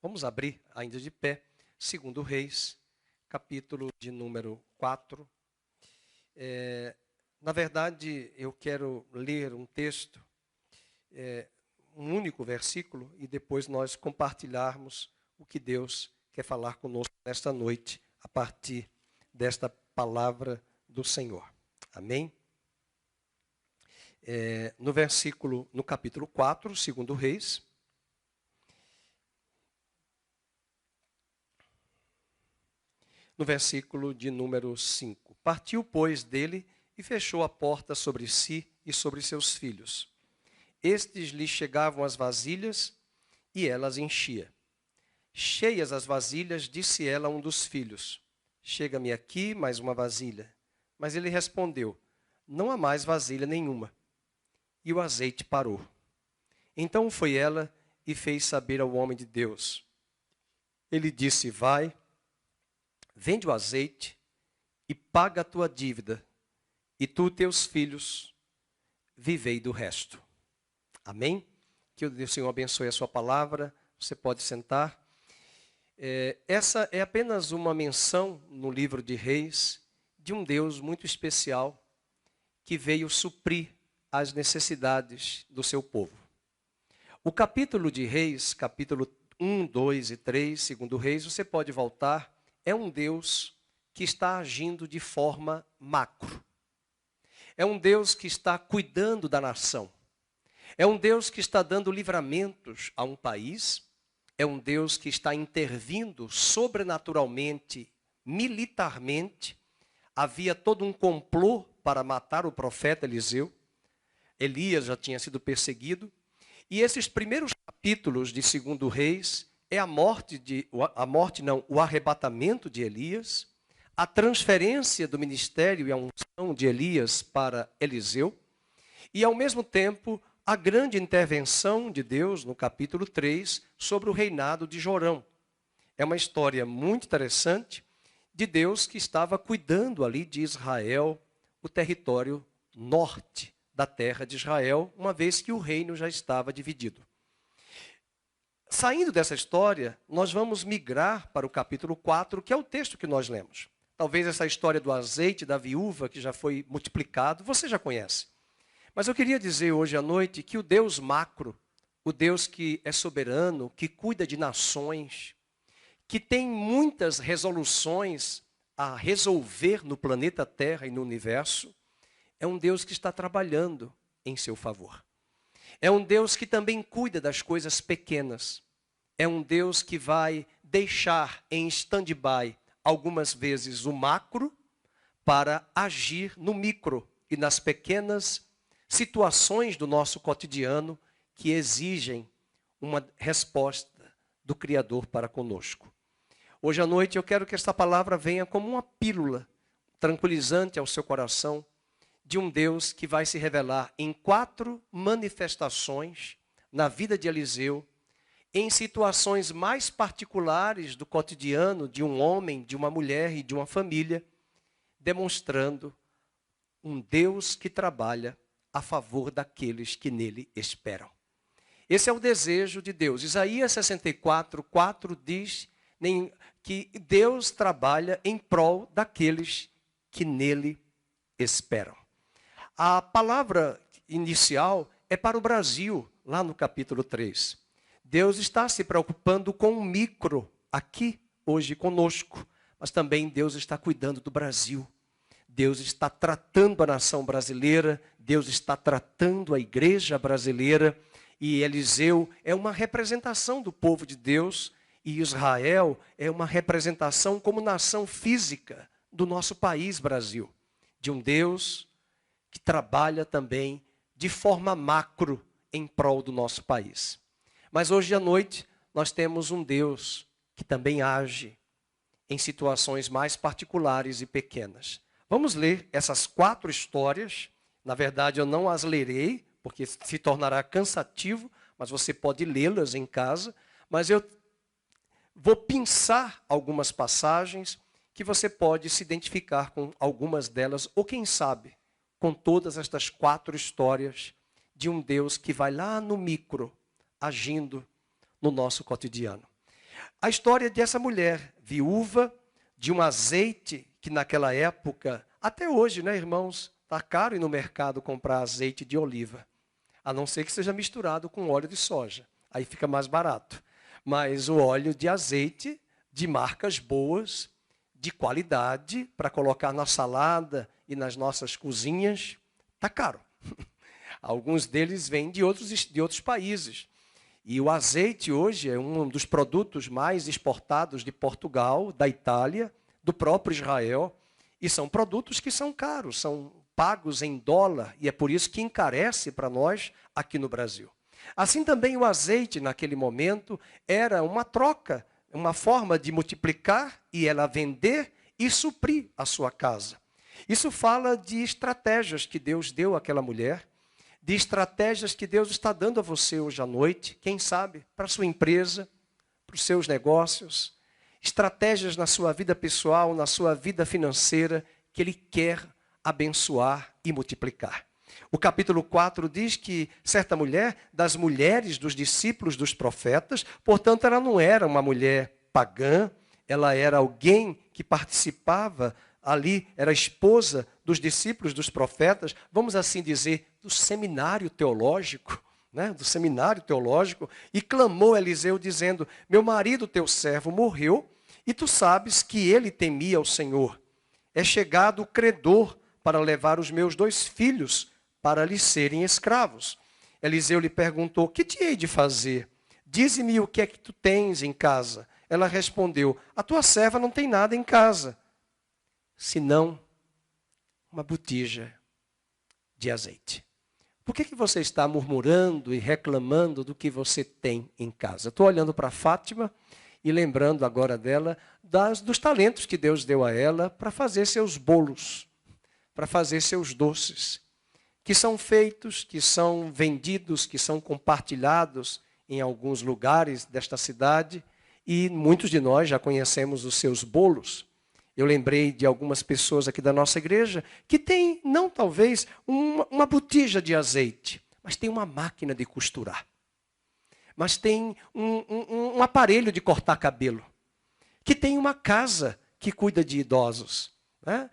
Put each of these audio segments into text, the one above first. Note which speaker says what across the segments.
Speaker 1: Vamos abrir, ainda de pé, 2 Reis, capítulo de número 4. Na verdade, eu quero ler um texto, um único versículo, e depois nós compartilharmos o que Deus quer falar conosco nesta noite, a partir desta palavra do Senhor. Amém? No capítulo 4, 2 Reis, no versículo de número 5. Partiu, pois, dele e fechou a porta sobre si e sobre seus filhos. Estes lhe chegavam as vasilhas e ela as enchia. Cheias as vasilhas, disse ela a um dos filhos: chega-me aqui mais uma vasilha. Mas ele respondeu: não há mais vasilha nenhuma. E o azeite parou. Então foi ela e fez saber ao homem de Deus. Ele disse: vai, vende o azeite e paga a tua dívida, e tu e teus filhos vivei do resto. Amém? Que o Senhor abençoe a sua palavra. Você pode sentar. Essa é apenas uma menção no livro de Reis de um Deus muito especial que veio suprir as necessidades do seu povo. O capítulo de Reis, capítulo 1, 2 e 3, 2 Reis, você pode voltar, é um Deus que está agindo de forma macro. É um Deus que está cuidando da nação. É um Deus que está dando livramentos a um país. É um Deus que está intervindo sobrenaturalmente, militarmente. Havia todo um complô para matar o profeta Eliseu. Elias já tinha sido perseguido. E esses primeiros capítulos de 2 Reis é o arrebatamento de Elias, a transferência do ministério e a unção de Elias para Eliseu, e ao mesmo tempo a grande intervenção de Deus no capítulo 3 sobre o reinado de Jorão. É uma história muito interessante de Deus que estava cuidando ali de Israel, o território norte da terra de Israel, uma vez que o reino já estava dividido. Saindo dessa história, nós vamos migrar para o capítulo 4, que é o texto que nós lemos. Talvez essa história do azeite, da viúva, que já foi multiplicado, você já conhece. Mas eu queria dizer hoje à noite que o Deus macro, o Deus que é soberano, que cuida de nações, que tem muitas resoluções a resolver no planeta Terra e no universo, é um Deus que está trabalhando em seu favor. É um Deus que também cuida das coisas pequenas. É um Deus que vai deixar em stand-by algumas vezes o macro para agir no micro e nas pequenas situações do nosso cotidiano que exigem uma resposta do Criador para conosco. Hoje à noite eu quero que esta palavra venha como uma pílula tranquilizante ao seu coração de um Deus que vai se revelar em 4 manifestações na vida de Eliseu, em situações mais particulares do cotidiano de um homem, de uma mulher e de uma família, demonstrando um Deus que trabalha a favor daqueles que nele esperam. Esse é o desejo de Deus. Isaías 64, 4 diz que Deus trabalha em prol daqueles que nele esperam. A palavra inicial é para o Brasil, lá no capítulo 3. Deus está se preocupando com o micro aqui, hoje conosco, mas também Deus está cuidando do Brasil. Deus está tratando a nação brasileira, Deus está tratando a igreja brasileira, e Eliseu é uma representação do povo de Deus, e Israel é uma representação como nação física do nosso país, Brasil, de um Deus que trabalha também de forma macro em prol do nosso país. Mas hoje à noite nós temos um Deus que também age em situações mais particulares e pequenas. Vamos ler essas 4 histórias. Na verdade, eu não as lerei, porque se tornará cansativo, mas você pode lê-las em casa. Mas eu vou pensar algumas passagens que você pode se identificar com algumas delas, ou quem sabe, com todas estas 4 histórias de um Deus que vai lá no micro, agindo no nosso cotidiano. a história dessa mulher, viúva de um azeite que naquela época, até hoje, né, irmãos, está caro ir no mercado comprar azeite de oliva, a não ser que seja misturado com óleo de soja, aí fica mais barato. Mas o óleo de azeite de marcas boas, de qualidade, para colocar na salada e nas nossas cozinhas, está caro. Alguns deles vêm de outros países. E o azeite hoje é um dos produtos mais exportados de Portugal, da Itália, do próprio Israel. E são produtos que são caros, são pagos em dólar. E é por isso que encarece para nós aqui no Brasil. Assim também o azeite, naquele momento, era uma troca, uma forma de multiplicar e ela vender e suprir a sua casa. Isso fala de estratégias que Deus deu àquela mulher, de estratégias que Deus está dando a você hoje à noite, quem sabe, para a sua empresa, para os seus negócios, estratégias na sua vida pessoal, na sua vida financeira, que Ele quer abençoar e multiplicar. O capítulo 4 diz que certa mulher, das mulheres dos discípulos dos profetas, portanto, ela não era uma mulher pagã, ela era alguém que participava ali, era esposa dos discípulos dos profetas, vamos assim dizer, do seminário teológico, né? Do seminário teológico, e clamou a Eliseu dizendo: meu marido, teu servo, morreu, e tu sabes que ele temia ao Senhor. É chegado o credor para levar os meus 2 filhos para lhe serem escravos. Eliseu lhe perguntou: que te hei de fazer? Dize-me o que é que tu tens em casa. Ela respondeu: a tua serva não tem nada em casa, senão uma botija de azeite. Por que você está murmurando e reclamando do que você tem em casa? Estou olhando para Fátima e lembrando agora dela dos talentos que Deus deu a ela para fazer seus bolos, para fazer seus doces, que são feitos, que são vendidos, que são compartilhados em alguns lugares desta cidade, e muitos de nós já conhecemos os seus bolos. Eu lembrei de algumas pessoas aqui da nossa igreja que tem, não talvez, uma botija de azeite, mas tem uma máquina de costurar. Mas tem um aparelho de cortar cabelo. Que tem uma casa que cuida de idosos. Né?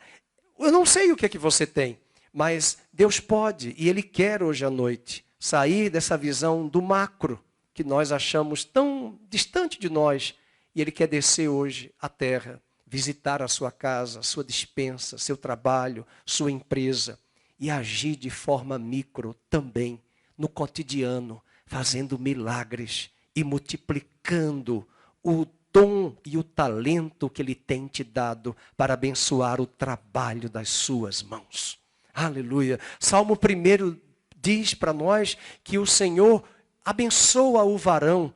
Speaker 1: Eu não sei o que é que você tem, mas Deus pode, e Ele quer hoje à noite, sair dessa visão do macro, que nós achamos tão distante de nós, e Ele quer descer hoje à terra, visitar a sua casa, a sua despensa, seu trabalho, sua empresa, e agir de forma micro também, no cotidiano, fazendo milagres e multiplicando o dom e o talento que Ele tem te dado para abençoar o trabalho das suas mãos. Aleluia. Salmo 1 diz para nós que o Senhor abençoa o varão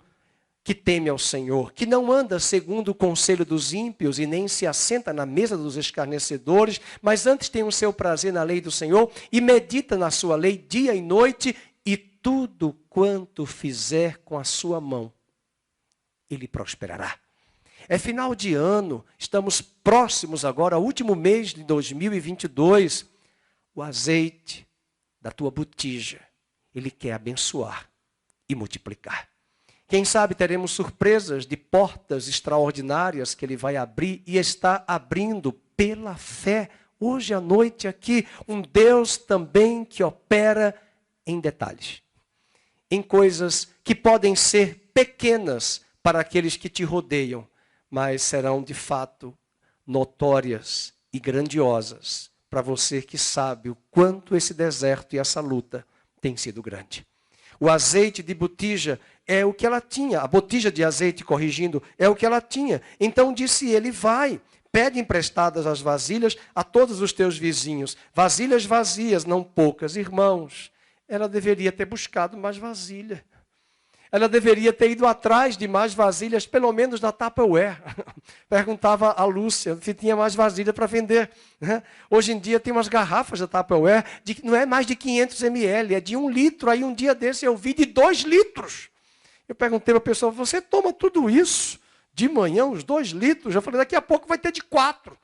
Speaker 1: que teme ao Senhor, que não anda segundo o conselho dos ímpios e nem se assenta na mesa dos escarnecedores, mas antes tem o seu prazer na lei do Senhor e medita na sua lei dia e noite, e tudo quanto fizer com a sua mão, ele prosperará. É final de ano, estamos próximos agora, ao último mês de 2022, o azeite da tua botija, Ele quer abençoar e multiplicar. Quem sabe teremos surpresas de portas extraordinárias que Ele vai abrir e está abrindo pela fé. Hoje à noite aqui, um Deus também que opera em detalhes. Em coisas que podem ser pequenas para aqueles que te rodeiam, mas serão de fato notórias e grandiosas para você que sabe o quanto esse deserto e essa luta tem sido grande. O azeite de botija é o que ela tinha, a botija de azeite, corrigindo, é o que ela tinha. Então disse ele: vai, pede emprestadas as vasilhas a todos os teus vizinhos, vasilhas vazias, não poucas. Irmãos, ela deveria ter buscado mais vasilha. Ela deveria ter ido atrás de mais vasilhas, pelo menos da Tupperware. Perguntava a Lúcia se tinha mais vasilha para vender. Hoje em dia tem umas garrafas da Tupperware, não é mais de 500 ml, é de 1 litro. Aí um dia desse eu vi de 2 litros. Eu perguntei para a pessoa: você toma tudo isso de manhã, uns 2 litros? Eu falei: daqui a pouco vai ter de 4.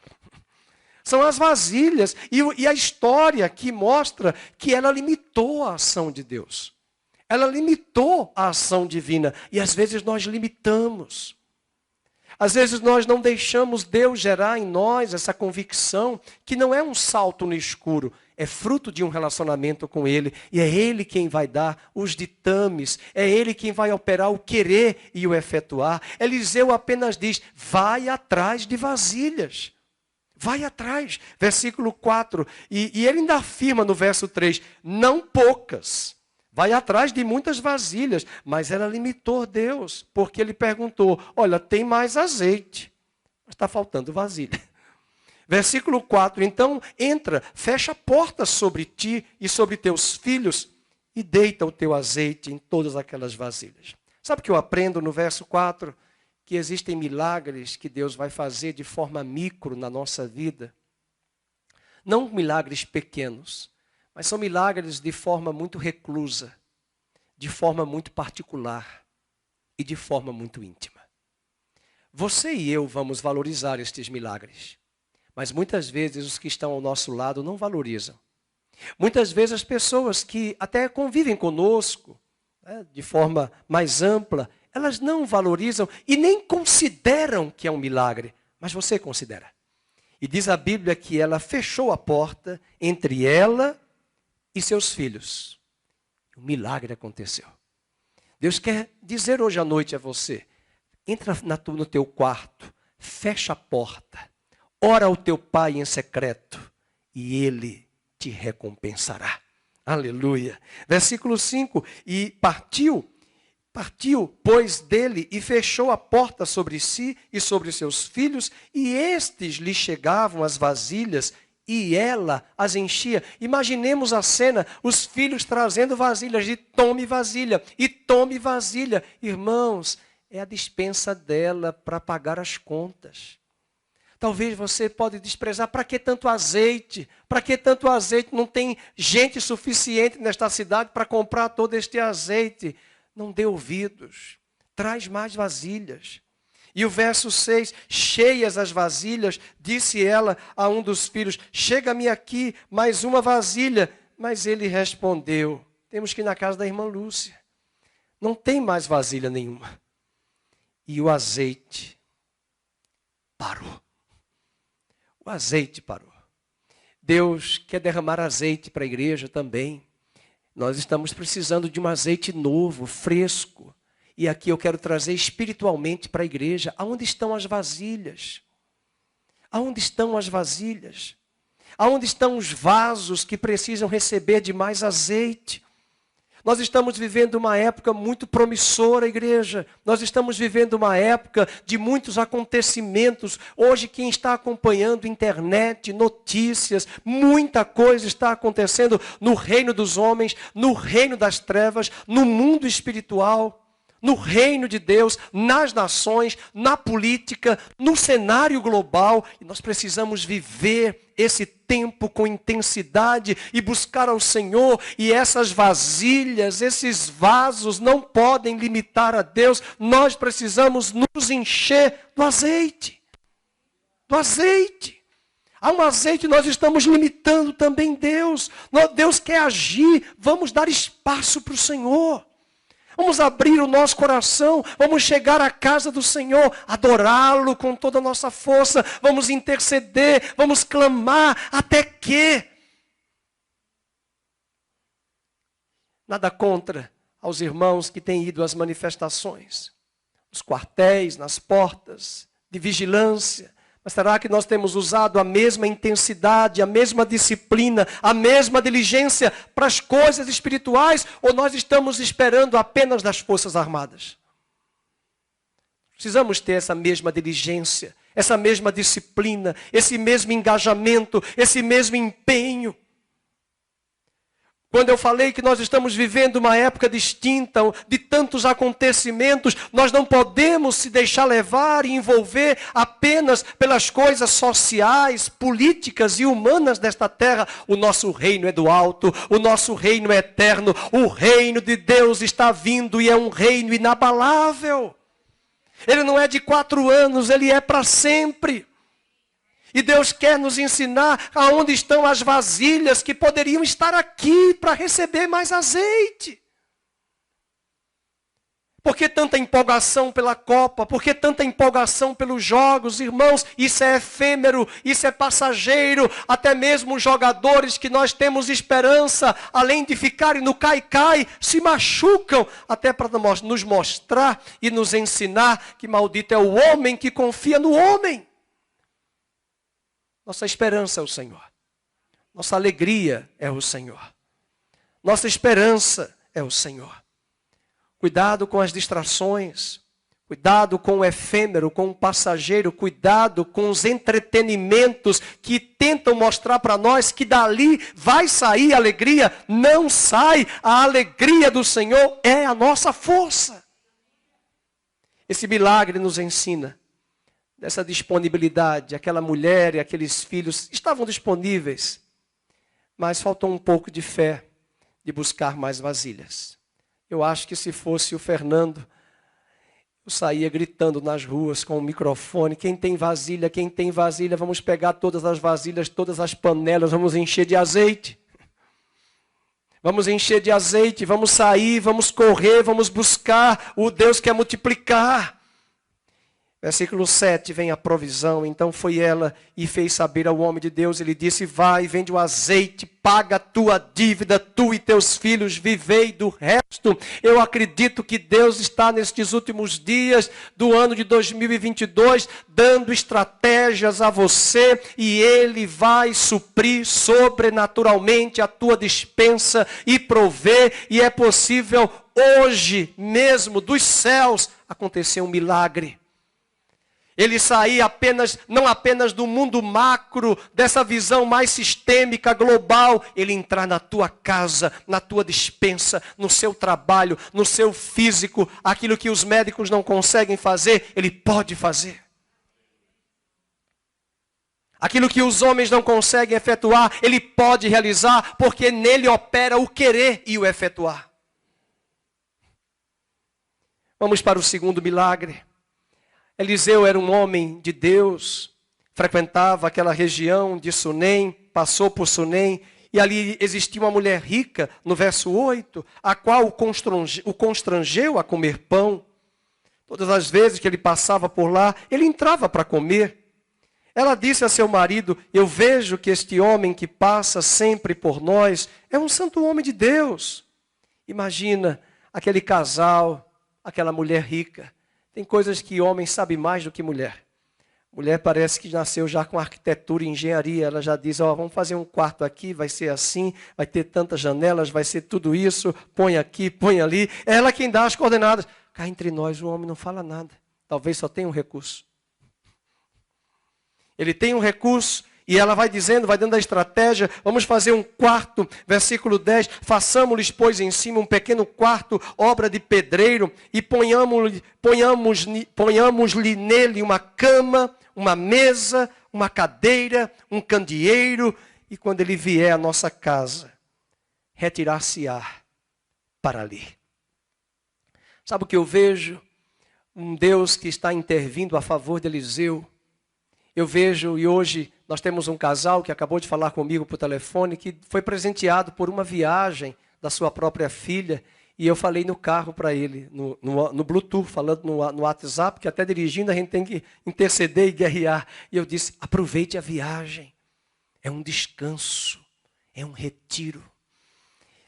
Speaker 1: São as vasilhas. E a história que mostra que ela limitou a ação de Deus. Ela limitou a ação divina. E às vezes nós limitamos. Às vezes nós não deixamos Deus gerar em nós essa convicção que não é um salto no escuro, é fruto de um relacionamento com Ele. E é Ele quem vai dar os ditames, é Ele quem vai operar o querer e o efetuar. Eliseu apenas diz, vai atrás de vasilhas. Vai atrás. Versículo 4. E ele ainda afirma no verso 3, não poucas. Vai atrás de muitas vasilhas, mas ela limitou Deus, porque ele perguntou, olha, tem mais azeite, mas está faltando vasilha. Versículo 4, então entra, fecha a porta sobre ti e sobre teus filhos e deita o teu azeite em todas aquelas vasilhas. Sabe o que eu aprendo no verso 4? Que existem milagres que Deus vai fazer de forma micro na nossa vida. Não milagres pequenos, mas são milagres de forma muito reclusa, de forma muito particular e de forma muito íntima. Você e eu vamos valorizar estes milagres, mas muitas vezes os que estão ao nosso lado não valorizam. Muitas vezes as pessoas que até convivem conosco, de forma mais ampla, elas não valorizam e nem consideram que é um milagre, mas você considera. E diz a Bíblia que ela fechou a porta entre ela e seus filhos. Um milagre aconteceu. Deus quer dizer hoje à noite a você, entra no teu quarto, fecha a porta, ora ao teu pai em secreto e ele te recompensará. Aleluia. Versículo 5, e partiu, pois, dele e fechou a porta sobre si e sobre seus filhos, e estes lhe chegavam as vasilhas e ela as enchia. Imaginemos a cena, os filhos trazendo vasilhas de tome vasilha e tome vasilha. Irmãos, é a despensa dela para pagar as contas. Talvez você pode desprezar, para que tanto azeite? Para que tanto azeite? Não tem gente suficiente nesta cidade para comprar todo este azeite. Não dê ouvidos, traz mais vasilhas. E o verso 6, cheias as vasilhas, disse ela a um dos filhos, chega-me aqui mais uma vasilha. Mas ele respondeu, temos que ir na casa da irmã Lúcia. Não tem mais vasilha nenhuma. E o azeite parou. O azeite parou. Deus quer derramar azeite para a igreja também. Nós estamos precisando de um azeite novo, fresco. E aqui eu quero trazer espiritualmente para a igreja. Aonde estão as vasilhas? Aonde estão as vasilhas? Aonde estão os vasos que precisam receber de mais azeite? Nós estamos vivendo uma época muito promissora, igreja. Nós estamos vivendo uma época de muitos acontecimentos. Hoje, quem está acompanhando internet, notícias, muita coisa está acontecendo no reino dos homens, no reino das trevas, no mundo espiritual, no reino de Deus, nas nações, na política, no cenário global. E nós precisamos viver esse tempo com intensidade e buscar ao Senhor. E essas vasilhas, esses vasos não podem limitar a Deus. Nós precisamos nos encher do azeite. Do azeite. Há um azeite, nós estamos limitando também Deus. Deus quer agir, vamos dar espaço para o Senhor. Vamos abrir o nosso coração, vamos chegar à casa do Senhor, adorá-lo com toda a nossa força, vamos interceder, vamos clamar, até que. Nada contra aos irmãos que têm ido às manifestações, nos quartéis, nas portas de vigilância. Mas será que nós temos usado a mesma intensidade, a mesma disciplina, a mesma diligência para as coisas espirituais? Ou nós estamos esperando apenas das Forças Armadas? Precisamos ter essa mesma diligência, essa mesma disciplina, esse mesmo engajamento, esse mesmo empenho. Quando eu falei que nós estamos vivendo uma época distinta, de tantos acontecimentos, nós não podemos se deixar levar e envolver apenas pelas coisas sociais, políticas e humanas desta terra. O nosso reino é do alto, o nosso reino é eterno, o reino de Deus está vindo e é um reino inabalável. Ele não é de 4 anos, ele é para sempre. E Deus quer nos ensinar aonde estão as vasilhas que poderiam estar aqui para receber mais azeite. Por que tanta empolgação pela Copa? Por que tanta empolgação pelos jogos? Irmãos, isso é efêmero, isso é passageiro. Até mesmo os jogadores que nós temos esperança, além de ficarem no cai-cai, se machucam até para nos mostrar e nos ensinar que maldito é o homem que confia no homem. Nossa esperança é o Senhor. Nossa alegria é o Senhor. Nossa esperança é o Senhor. Cuidado com as distrações, cuidado com o efêmero, com o passageiro, cuidado com os entretenimentos que tentam mostrar para nós que dali vai sair a alegria. Não sai, a alegria do Senhor é a nossa força. Esse milagre nos ensina dessa disponibilidade. Aquela mulher e aqueles filhos estavam disponíveis, mas faltou um pouco de fé de buscar mais vasilhas. Eu acho que se fosse o Fernando, eu saía gritando nas ruas com o microfone: quem tem vasilha, vamos pegar todas as vasilhas, todas as panelas, vamos encher de azeite. Vamos encher de azeite, vamos sair, vamos correr, vamos buscar o Deus que quer multiplicar. Versículo 7, vem a provisão. Então foi ela e fez saber ao homem de Deus. Ele disse: vai, vende o azeite, paga a tua dívida, tu e teus filhos, vivei do resto. Eu acredito que Deus está nestes últimos dias do ano de 2022, dando estratégias a você, e Ele vai suprir sobrenaturalmente a tua despensa e prover, e é possível hoje mesmo dos céus acontecer um milagre. Ele sair não apenas do mundo macro, dessa visão mais sistêmica, global. Ele entrar na tua casa, na tua despensa, no seu trabalho, no seu físico. Aquilo que os médicos não conseguem fazer, Ele pode fazer. Aquilo que os homens não conseguem efetuar, Ele pode realizar, porque nele opera o querer e o efetuar. Vamos para o segundo milagre. Eliseu era um homem de Deus, frequentava aquela região de Sunem, passou por Sunem, e ali existia uma mulher rica, no verso 8, a qual o constrangeu a comer pão. Todas as vezes que ele passava por lá, ele entrava para comer. Ela disse a seu marido: eu vejo que este homem que passa sempre por nós é um santo homem de Deus. Imagina aquele casal, aquela mulher rica. Tem coisas que homem sabe mais do que mulher. Mulher parece que nasceu já com arquitetura e engenharia. Ela já diz: vamos fazer um quarto aqui, vai ser assim, vai ter tantas janelas, vai ser tudo isso, põe aqui, põe ali. É ela quem dá as coordenadas. Cá entre nós, o homem não fala nada. Talvez só tenha um recurso. Ele tem um recurso e ela vai dizendo, vai dando a estratégia: vamos fazer um quarto, versículo 10, façamos-lhes, pois, em cima um pequeno quarto, obra de pedreiro, e ponhamos-lhe nele uma cama, uma mesa, uma cadeira, um candeeiro, e quando ele vier à nossa casa, retirar-se-á para ali. Sabe o que eu vejo? Um Deus que está intervindo a favor de Eliseu. Eu vejo, e hoje nós temos um casal que acabou de falar comigo por telefone, que foi presenteado por uma viagem da sua própria filha, e eu falei no carro para ele, no Bluetooth, falando no WhatsApp, que até dirigindo a gente tem que interceder e guerrear. E eu disse: aproveite a viagem, é um descanso, é um retiro.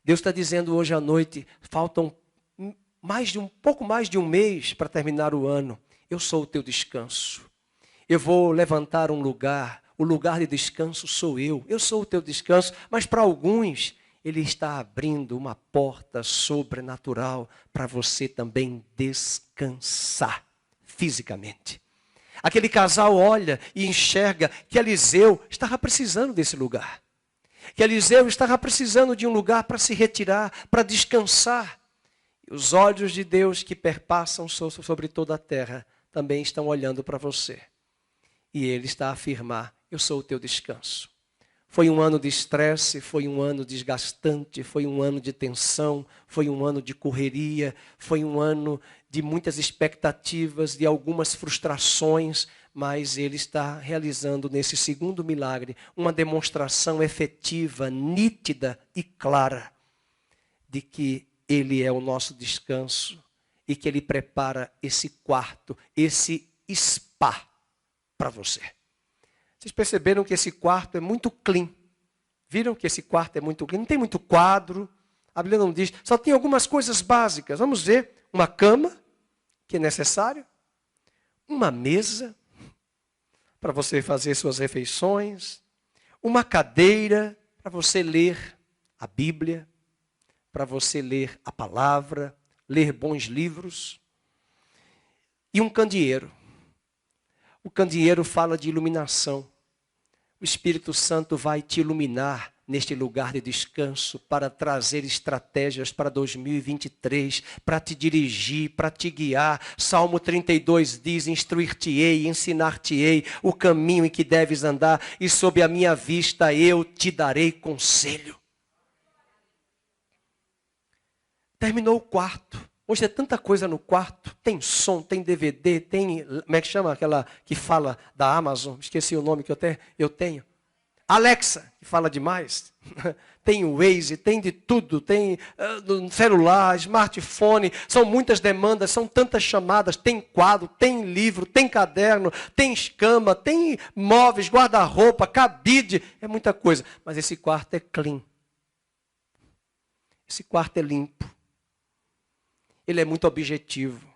Speaker 1: Deus está dizendo hoje à noite: faltam pouco mais de um mês para terminar o ano. Eu sou o teu descanso. Eu vou levantar um lugar, o lugar de descanso sou eu sou o teu descanso, mas para alguns, Ele está abrindo uma porta sobrenatural para você também descansar fisicamente. Aquele casal olha e enxerga que Eliseu estava precisando desse lugar. Que Eliseu estava precisando de um lugar para se retirar, para descansar. E os olhos de Deus que perpassam sobre toda a terra também estão olhando para você. E Ele está a afirmar: eu sou o teu descanso. Foi um ano de estresse, foi um ano desgastante, foi um ano de tensão, foi um ano de correria, foi um ano de muitas expectativas, de algumas frustrações, mas Ele está realizando nesse segundo milagre uma demonstração efetiva, nítida e clara de que Ele é o nosso descanso. e que Ele prepara esse quarto, esse spa para você. Vocês perceberam que esse quarto é muito clean? Viram que esse quarto é muito clean? Não tem muito quadro. A Bíblia não diz. Só tem algumas coisas básicas. Vamos ver. Uma cama, que é necessário. Uma mesa, para você fazer suas refeições. Uma cadeira, para você ler a Bíblia. Para você ler a palavra. Ler bons livros. E um candeeiro. O candeeiro fala de iluminação. O Espírito Santo vai te iluminar neste lugar de descanso para trazer estratégias para 2023, para te dirigir, para te guiar. Salmo 32 diz, instruir-te-ei, ensinar-te-ei o caminho em que deves andar e sob a minha vista eu te darei conselho. Terminou o quarto. Hoje é tanta coisa no quarto, tem som, tem DVD, tem, como é que chama aquela que fala da Amazon? Esqueci o nome que eu tenho. Alexa, que fala demais. Tem o Waze, tem de tudo, tem celular, smartphone, são muitas demandas, são tantas chamadas, tem quadro, tem livro, tem caderno, tem cama, tem móveis, guarda-roupa, cabide, é muita coisa. Mas esse quarto é clean. Esse quarto é limpo. Ele é muito objetivo.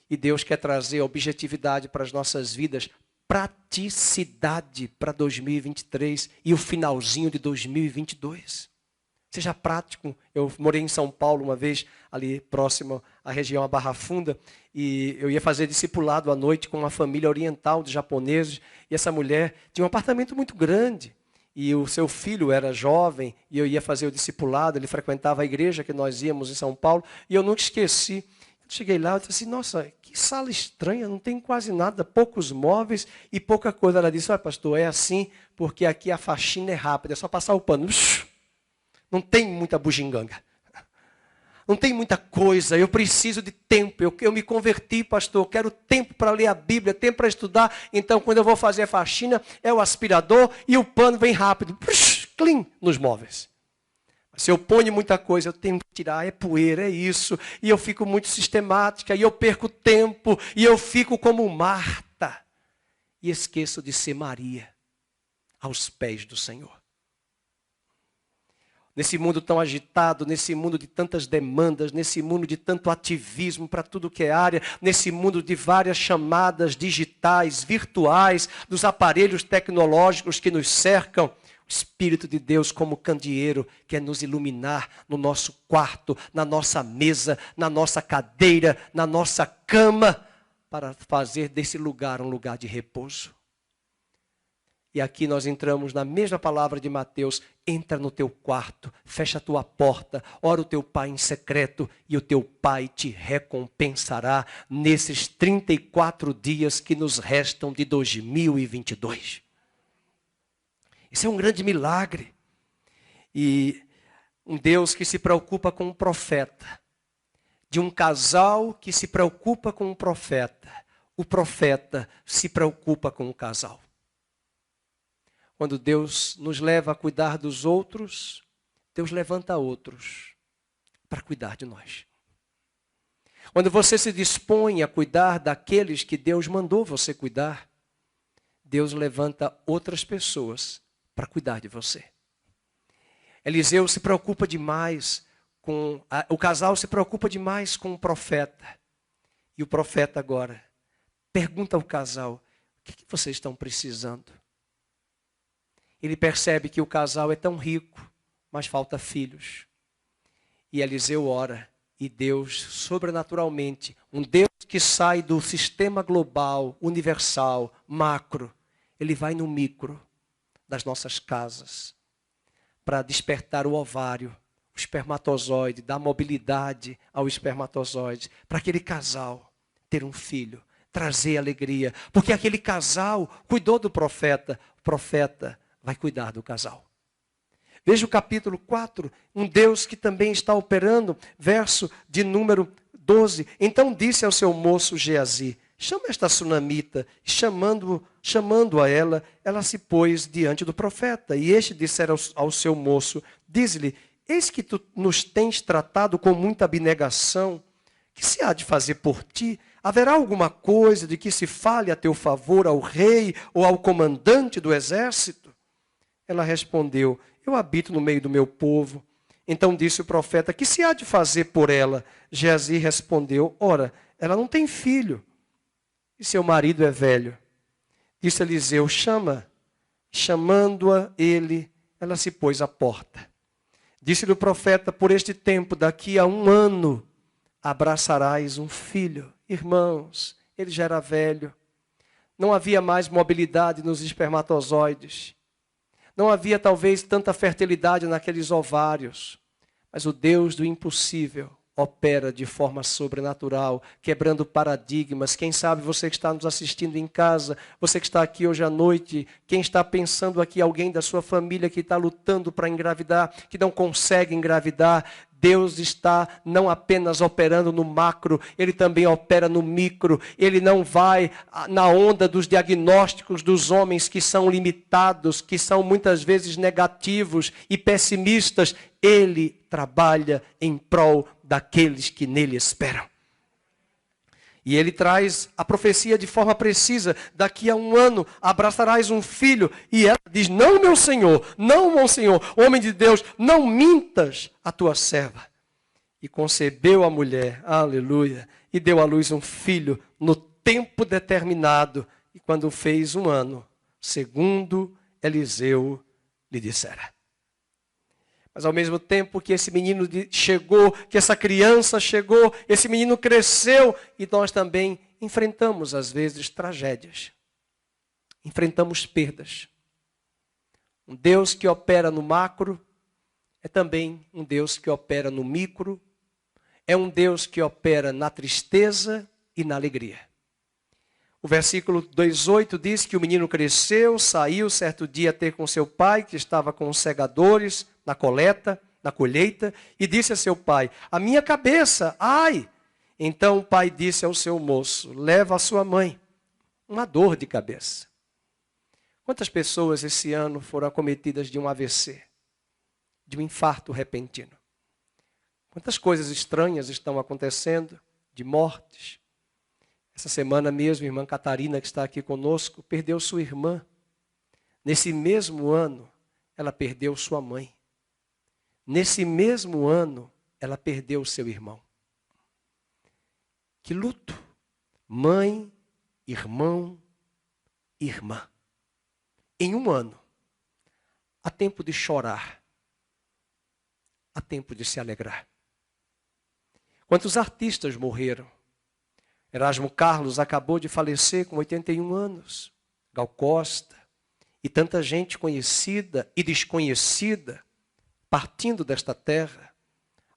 Speaker 1: E Deus quer trazer objetividade para as nossas vidas, praticidade para 2023 e o finalzinho de 2022. Seja prático. Eu morei em São Paulo uma vez, ali próximo à região, a Barra Funda, e eu ia fazer discipulado à noite com uma família oriental de japoneses, e essa mulher tinha um apartamento muito grande. E o seu filho era jovem, e eu ia fazer o discipulado, ele frequentava a igreja que nós íamos em São Paulo, e eu nunca esqueci. Cheguei lá e disse assim, nossa, que sala estranha, não tem quase nada, poucos móveis e pouca coisa. Ela disse, olha pastor, é assim, porque aqui a faxina é rápida, é só passar o pano. Não tem muita bugiganga. Não tem muita coisa, eu preciso de tempo. Eu me converti, pastor, eu quero tempo para ler a Bíblia, tempo para estudar. Então, quando eu vou fazer a faxina, é o aspirador e o pano vem rápido. Clean nos móveis. Mas se eu ponho muita coisa, eu tenho que tirar, é poeira, é isso. E eu fico muito sistemática, e eu perco tempo, e eu fico como Marta. E esqueço de ser Maria, aos pés do Senhor. Nesse mundo tão agitado, nesse mundo de tantas demandas, nesse mundo de tanto ativismo para tudo que é área, nesse mundo de várias chamadas digitais, virtuais, dos aparelhos tecnológicos que nos cercam, o Espírito de Deus como candeeiro quer nos iluminar no nosso quarto, na nossa mesa, na nossa cadeira, na nossa cama, para fazer desse lugar um lugar de repouso. E aqui nós entramos na mesma palavra de Mateus, entra no teu quarto, fecha a tua porta, ora o teu pai em secreto e o teu pai te recompensará nesses 34 dias que nos restam de 2022. Isso é um grande milagre. E um Deus que se preocupa com um profeta, de um casal que se preocupa com um profeta, o profeta se preocupa com o casal. Quando Deus nos leva a cuidar dos outros, Deus levanta outros para cuidar de nós. Quando você se dispõe a cuidar daqueles que Deus mandou você cuidar, Deus levanta outras pessoas para cuidar de você. Eliseu se preocupa demais o casal se preocupa demais com o profeta. E o profeta agora pergunta ao casal, o que vocês estão precisando? Ele percebe que o casal é tão rico, mas falta filhos. E Eliseu ora, e Deus, sobrenaturalmente, um Deus que sai do sistema global, universal, macro, ele vai no micro das nossas casas, para despertar o ovário, o espermatozoide, dar mobilidade ao espermatozoide, para aquele casal ter um filho, trazer alegria. Porque aquele casal cuidou do profeta, o profeta vai cuidar do casal. Veja o capítulo 4, um Deus que também está operando, verso de número 12. Então disse ao seu moço Geazi, chama esta sunamita, chamando a ela, ela se pôs diante do profeta. E este dissera ao seu moço, diz-lhe, eis que tu nos tens tratado com muita abnegação, que se há de fazer por ti? Haverá alguma coisa de que se fale a teu favor ao rei ou ao comandante do exército? Ela respondeu, eu habito no meio do meu povo. Então disse o profeta, que se há de fazer por ela? Geazi respondeu, ora, ela não tem filho, e seu marido é velho. Disse Eliseu, chama. Chamando-a ele, ela se pôs à porta. Disse-lhe o profeta, por este tempo, daqui a 1 ano, abraçarás um filho. Irmãos, ele já era velho. Não havia mais mobilidade nos espermatozoides. Não havia talvez tanta fertilidade naqueles ovários. Mas o Deus do impossível opera de forma sobrenatural, quebrando paradigmas. Quem sabe você que está nos assistindo em casa, você que está aqui hoje à noite, quem está pensando aqui, alguém da sua família que está lutando para engravidar, que não consegue engravidar, Deus está não apenas operando no macro, Ele também opera no micro. Ele não vai na onda dos diagnósticos dos homens que são limitados, que são muitas vezes negativos e pessimistas. Ele trabalha em prol daqueles que nele esperam. E ele traz a profecia de forma precisa. Daqui a 1 ano abraçarás um filho. E ela diz, não meu senhor, não meu senhor, homem de Deus, não mintas a tua serva. E concebeu a mulher, aleluia, e deu à luz um filho no tempo determinado. E quando fez 1 ano, segundo Eliseu lhe dissera. Mas ao mesmo tempo que esse menino chegou, que essa criança chegou, esse menino cresceu e nós também enfrentamos às vezes tragédias. Enfrentamos perdas. Um Deus que opera no macro é também um Deus que opera no micro. É um Deus que opera na tristeza e na alegria. O versículo 2:8 diz que o menino cresceu, saiu certo dia a ter com seu pai, que estava com os segadores na colheita, e disse a seu pai, a minha cabeça, ai! Então o pai disse ao seu moço, leva a sua mãe, uma dor de cabeça. Quantas pessoas esse ano foram acometidas de um AVC, de um infarto repentino? Quantas coisas estranhas estão acontecendo, de mortes? Essa semana mesmo, a irmã Catarina, que está aqui conosco, perdeu sua irmã. Nesse mesmo ano, ela perdeu sua mãe. Nesse mesmo ano, ela perdeu seu irmão. Que luto! Mãe, irmão, irmã. Em 1 ano, há tempo de chorar. Há tempo de se alegrar. Quantos artistas morreram? Erasmo Carlos acabou de falecer com 81 anos. Gal Costa. E tanta gente conhecida e desconhecida partindo desta terra.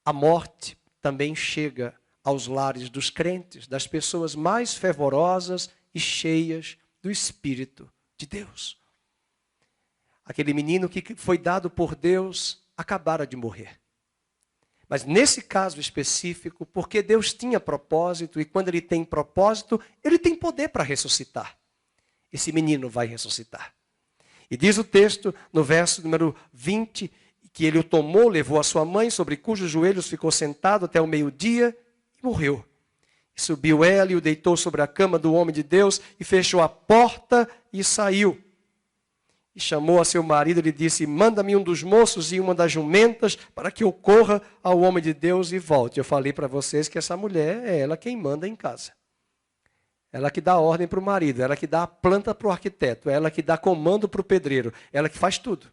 Speaker 1: A morte também chega aos lares dos crentes, das pessoas mais fervorosas e cheias do Espírito de Deus. Aquele menino que foi dado por Deus acabara de morrer. Mas nesse caso específico, porque Deus tinha propósito, e quando Ele tem propósito, Ele tem poder para ressuscitar. Esse menino vai ressuscitar. E diz o texto, no verso número 20, que ele o tomou, levou a sua mãe, sobre cujos joelhos ficou sentado até o meio-dia, e morreu. E subiu ela e o deitou sobre a cama do homem de Deus, e fechou a porta e saiu. E chamou a seu marido e lhe disse, manda-me um dos moços e uma das jumentas para que eu corra ao homem de Deus e volte. Eu falei para vocês que essa mulher é ela quem manda em casa. Ela que dá ordem para o marido, ela que dá a planta para o arquiteto, ela que dá comando para o pedreiro, ela que faz tudo.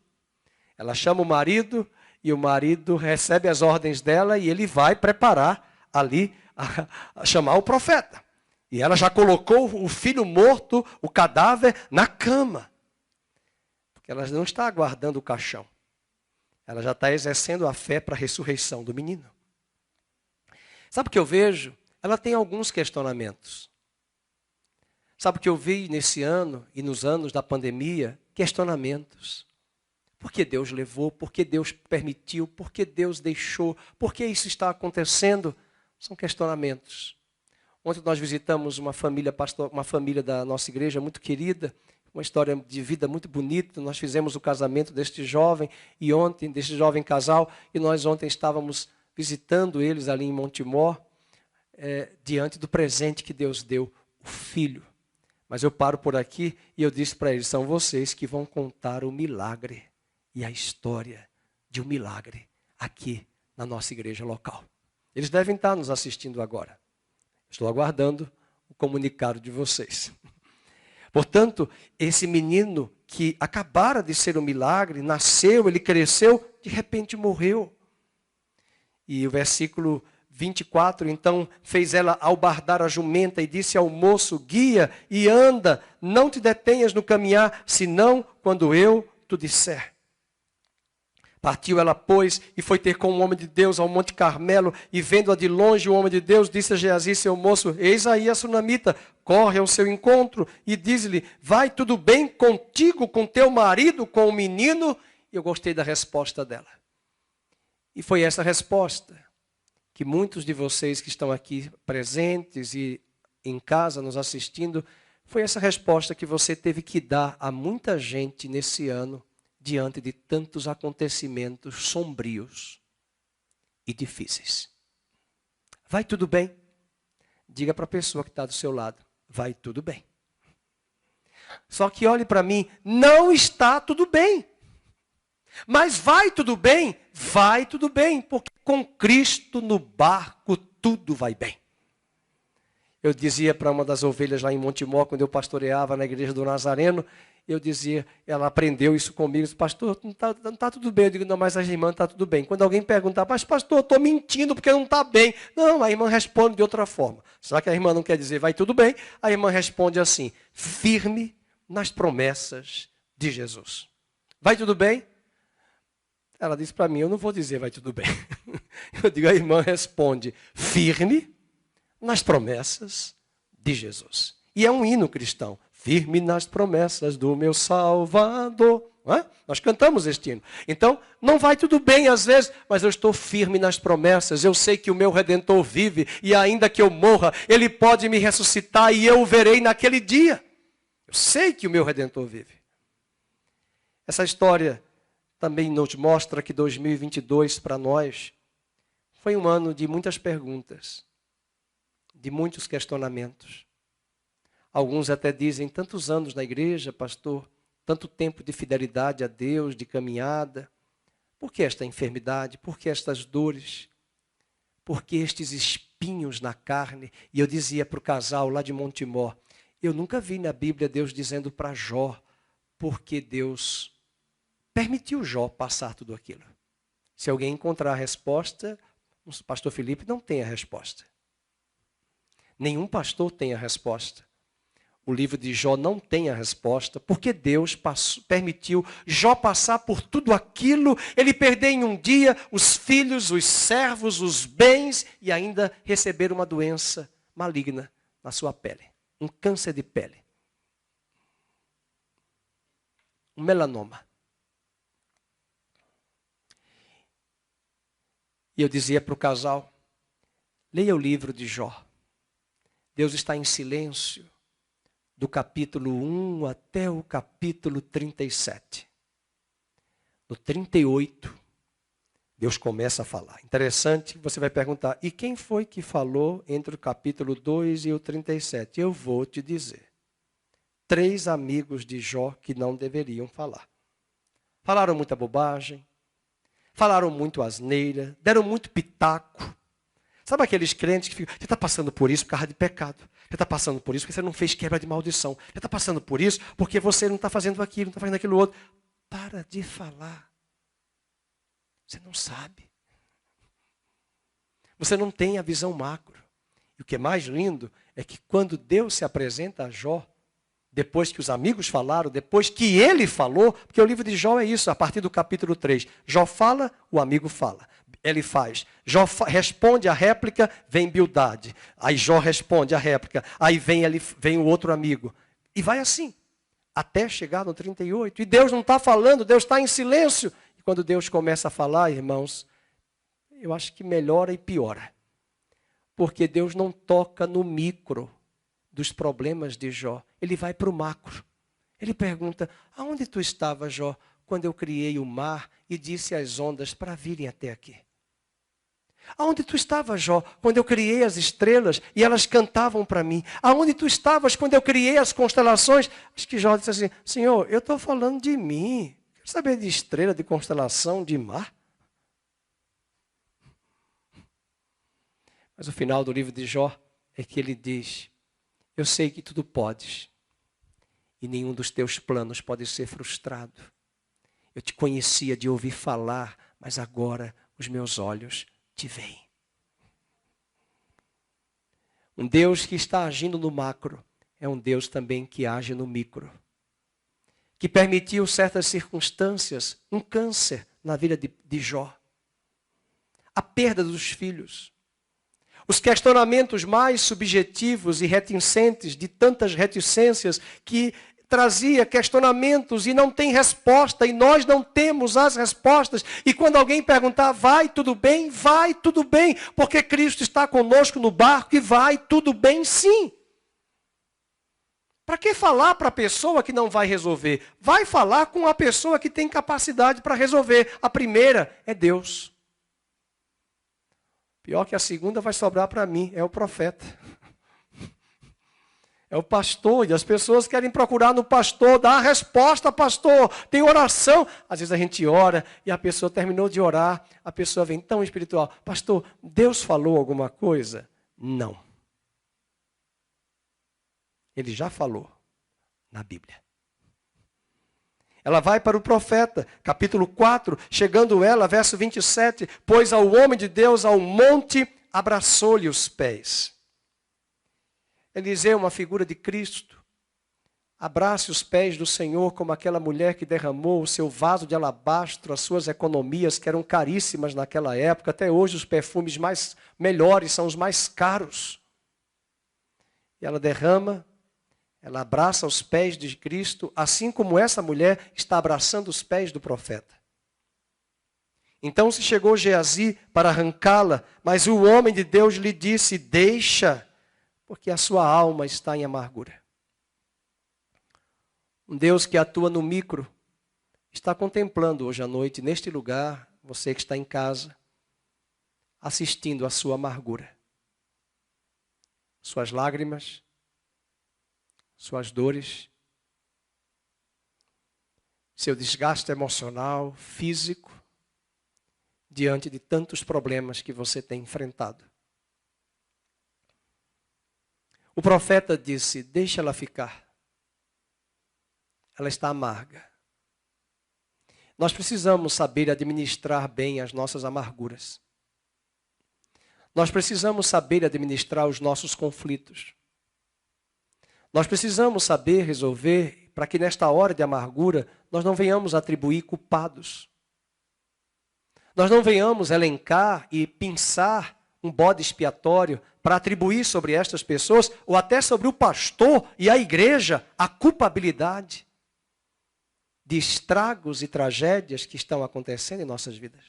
Speaker 1: Ela chama o marido e o marido recebe as ordens dela e ele vai preparar ali, a chamar o profeta. E ela já colocou o filho morto, o cadáver, na cama. Ela não está aguardando o caixão. Ela já está exercendo a fé para a ressurreição do menino. Sabe o que eu vejo? Ela tem alguns questionamentos. Sabe o que eu vi nesse ano e nos anos da pandemia? Questionamentos. Por que Deus levou? Por que Deus permitiu? Por que Deus deixou? Por que isso está acontecendo? São questionamentos. Ontem nós visitamos uma família da nossa igreja muito querida, uma história de vida muito bonita. Nós fizemos o casamento deste jovem casal, e nós ontem estávamos visitando eles ali em Montemor. diante do presente que Deus deu, o Filho. Mas eu paro por aqui e eu disse para eles, são vocês que vão contar o milagre e a história de um milagre aqui na nossa igreja local. Eles devem estar nos assistindo agora. Estou aguardando o comunicado de vocês. Portanto, esse menino que acabara de ser um milagre, nasceu, ele cresceu, de repente morreu. E o versículo 24, então fez ela albardar a jumenta e disse ao moço, guia e anda, não te detenhas no caminhar, senão quando eu te disser. Partiu ela, pois, e foi ter com o homem de Deus ao Monte Carmelo, e vendo-a de longe, o homem de Deus disse a Geazi, seu moço, eis aí a sunamita, corre ao seu encontro, e diz-lhe, vai tudo bem contigo, com teu marido, com o menino? E eu gostei da resposta dela. E foi essa resposta que muitos de vocês que estão aqui presentes e em casa nos assistindo, foi essa resposta que você teve que dar a muita gente nesse ano, diante de tantos acontecimentos sombrios e difíceis. Vai tudo bem? Diga para a pessoa que está do seu lado, vai tudo bem. Só que olhe para mim, não está tudo bem. Mas vai tudo bem? Vai tudo bem, porque com Cristo no barco tudo vai bem. Eu dizia para uma das ovelhas lá em Montemor, quando eu pastoreava na igreja do Nazareno, eu dizia, ela aprendeu isso comigo, disse, pastor, não está tudo bem. Eu digo, não, mas a irmã está tudo bem. Quando alguém perguntar, mas pastor, eu estou mentindo porque não está bem. Não, a irmã responde de outra forma. Será que a irmã não quer dizer, vai tudo bem? A irmã responde assim, firme nas promessas de Jesus. Vai tudo bem? Ela disse para mim, eu não vou dizer vai tudo bem. Eu digo, a irmã responde, firme nas promessas de Jesus. E é um hino cristão. Firme nas promessas do meu Salvador. Nós cantamos este hino. Então, não vai tudo bem às vezes, mas eu estou firme nas promessas. Eu sei que o meu Redentor vive e ainda que eu morra, Ele pode me ressuscitar e eu o verei naquele dia. Eu sei que o meu Redentor vive. Essa história também nos mostra que 2022 para nós foi um ano de muitas perguntas, de muitos questionamentos. Alguns até dizem, tantos anos na igreja, pastor, tanto tempo de fidelidade a Deus, de caminhada. Por que esta enfermidade? Por que estas dores? Por que estes espinhos na carne? E eu dizia para o casal lá de Montemor, eu nunca vi na Bíblia Deus dizendo para Jó, porque Deus permitiu Jó passar tudo aquilo. Se alguém encontrar a resposta, o pastor Felipe não tem a resposta. Nenhum pastor tem a resposta. O livro de Jó não tem a resposta, porque Deus permitiu Jó passar por tudo aquilo, ele perder em um dia os filhos, os servos, os bens e ainda receber uma doença maligna na sua pele, um câncer de pele, um melanoma. E eu dizia para o casal, leia o livro de Jó. Deus está em silêncio. Do capítulo 1 até o capítulo 37. No 38, Deus começa a falar. Interessante, você vai perguntar, e quem foi que falou entre o capítulo 2 e o 37? Eu vou te dizer. 3 amigos de Jó que não deveriam falar. Falaram muita bobagem, falaram muito asneira, deram muito pitaco. Sabe aqueles crentes que ficam, você está passando por isso por causa de pecado. Você está passando por isso porque você não fez quebra de maldição. Você está passando por isso porque você não está fazendo aquilo, não está fazendo aquilo outro. Para de falar. Você não sabe. Você não tem a visão macro. E o que é mais lindo é que quando Deus se apresenta a Jó, depois que os amigos falaram, depois que ele falou, porque o livro de Jó é isso, a partir do capítulo 3. Jó fala, o amigo fala. Ele faz. Jó responde a réplica, vem Bildade. Aí Jó responde a réplica. Aí vem o outro amigo. E vai assim, até chegar no 38. E Deus não está falando, Deus está em silêncio. E quando Deus começa a falar, irmãos, eu acho que melhora e piora. Porque Deus não toca no micro dos problemas de Jó. Ele vai para o macro. Ele pergunta, aonde tu estava, Jó, quando eu criei o mar e disse às ondas para virem até aqui? Aonde tu estavas, Jó, quando eu criei as estrelas e elas cantavam para mim? Aonde tu estavas quando eu criei as constelações? Acho que Jó disse assim, Senhor, eu estou falando de mim. Quero saber de estrela, de constelação, de mar. Mas o final do livro de Jó é que ele diz, eu sei que tudo podes e nenhum dos teus planos pode ser frustrado. Eu te conhecia de ouvir falar, mas agora os meus olhos te veem. Um Deus que está agindo no macro é um Deus também que age no micro. Que permitiu certas circunstâncias, um câncer na vida de Jó. A perda dos filhos. Os questionamentos mais subjetivos e reticentes, de tantas reticências que trazia questionamentos e não tem resposta, e nós não temos as respostas. E quando alguém perguntar, vai tudo bem, porque Cristo está conosco no barco e vai tudo bem sim. Para que falar para a pessoa que não vai resolver? Vai falar com a pessoa que tem capacidade para resolver. A primeira é Deus. Pior que a segunda vai sobrar para mim, é o profeta. É o pastor, e as pessoas querem procurar no pastor, dar a resposta, pastor, tem oração. Às vezes a gente ora e a pessoa terminou de orar, a pessoa vem tão espiritual. Pastor, Deus falou alguma coisa? Não. Ele já falou na Bíblia. Ela vai para o profeta, capítulo 4, chegando ela, verso 27, pois ao homem de Deus, ao monte, abraçou-lhe os pés. Eliseu, uma figura de Cristo, abrace os pés do Senhor como aquela mulher que derramou o seu vaso de alabastro, as suas economias que eram caríssimas naquela época. Até hoje os perfumes mais melhores são os mais caros. E ela derrama, ela abraça os pés de Cristo, assim como essa mulher está abraçando os pés do profeta. Então se chegou Geazi para arrancá-la, mas o homem de Deus lhe disse, deixa, porque a sua alma está em amargura. Um Deus que atua no micro, está contemplando hoje à noite, neste lugar, você que está em casa, assistindo a sua amargura. Suas lágrimas, suas dores, seu desgaste emocional, físico, diante de tantos problemas que você tem enfrentado. O profeta disse, deixa ela ficar. Ela está amarga. Nós precisamos saber administrar bem as nossas amarguras. Nós precisamos saber administrar os nossos conflitos. Nós precisamos saber resolver para que nesta hora de amargura nós não venhamos atribuir culpados. Nós não venhamos elencar e pensar um bode expiatório para atribuir sobre estas pessoas ou até sobre o pastor e a igreja a culpabilidade de estragos e tragédias que estão acontecendo em nossas vidas.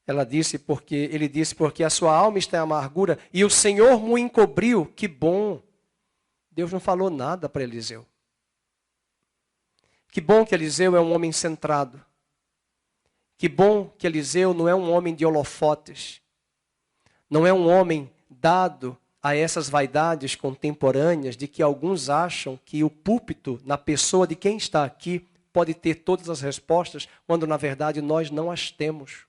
Speaker 1: Ele disse, porque a sua alma está em amargura e o Senhor me encobriu. Que bom. Deus não falou nada para Eliseu. Que bom que Eliseu é um homem centrado. Que bom que Eliseu não é um homem de holofotes. Não é um homem dado a essas vaidades contemporâneas de que alguns acham que o púlpito, na pessoa de quem está aqui, pode ter todas as respostas, quando na verdade nós não as temos.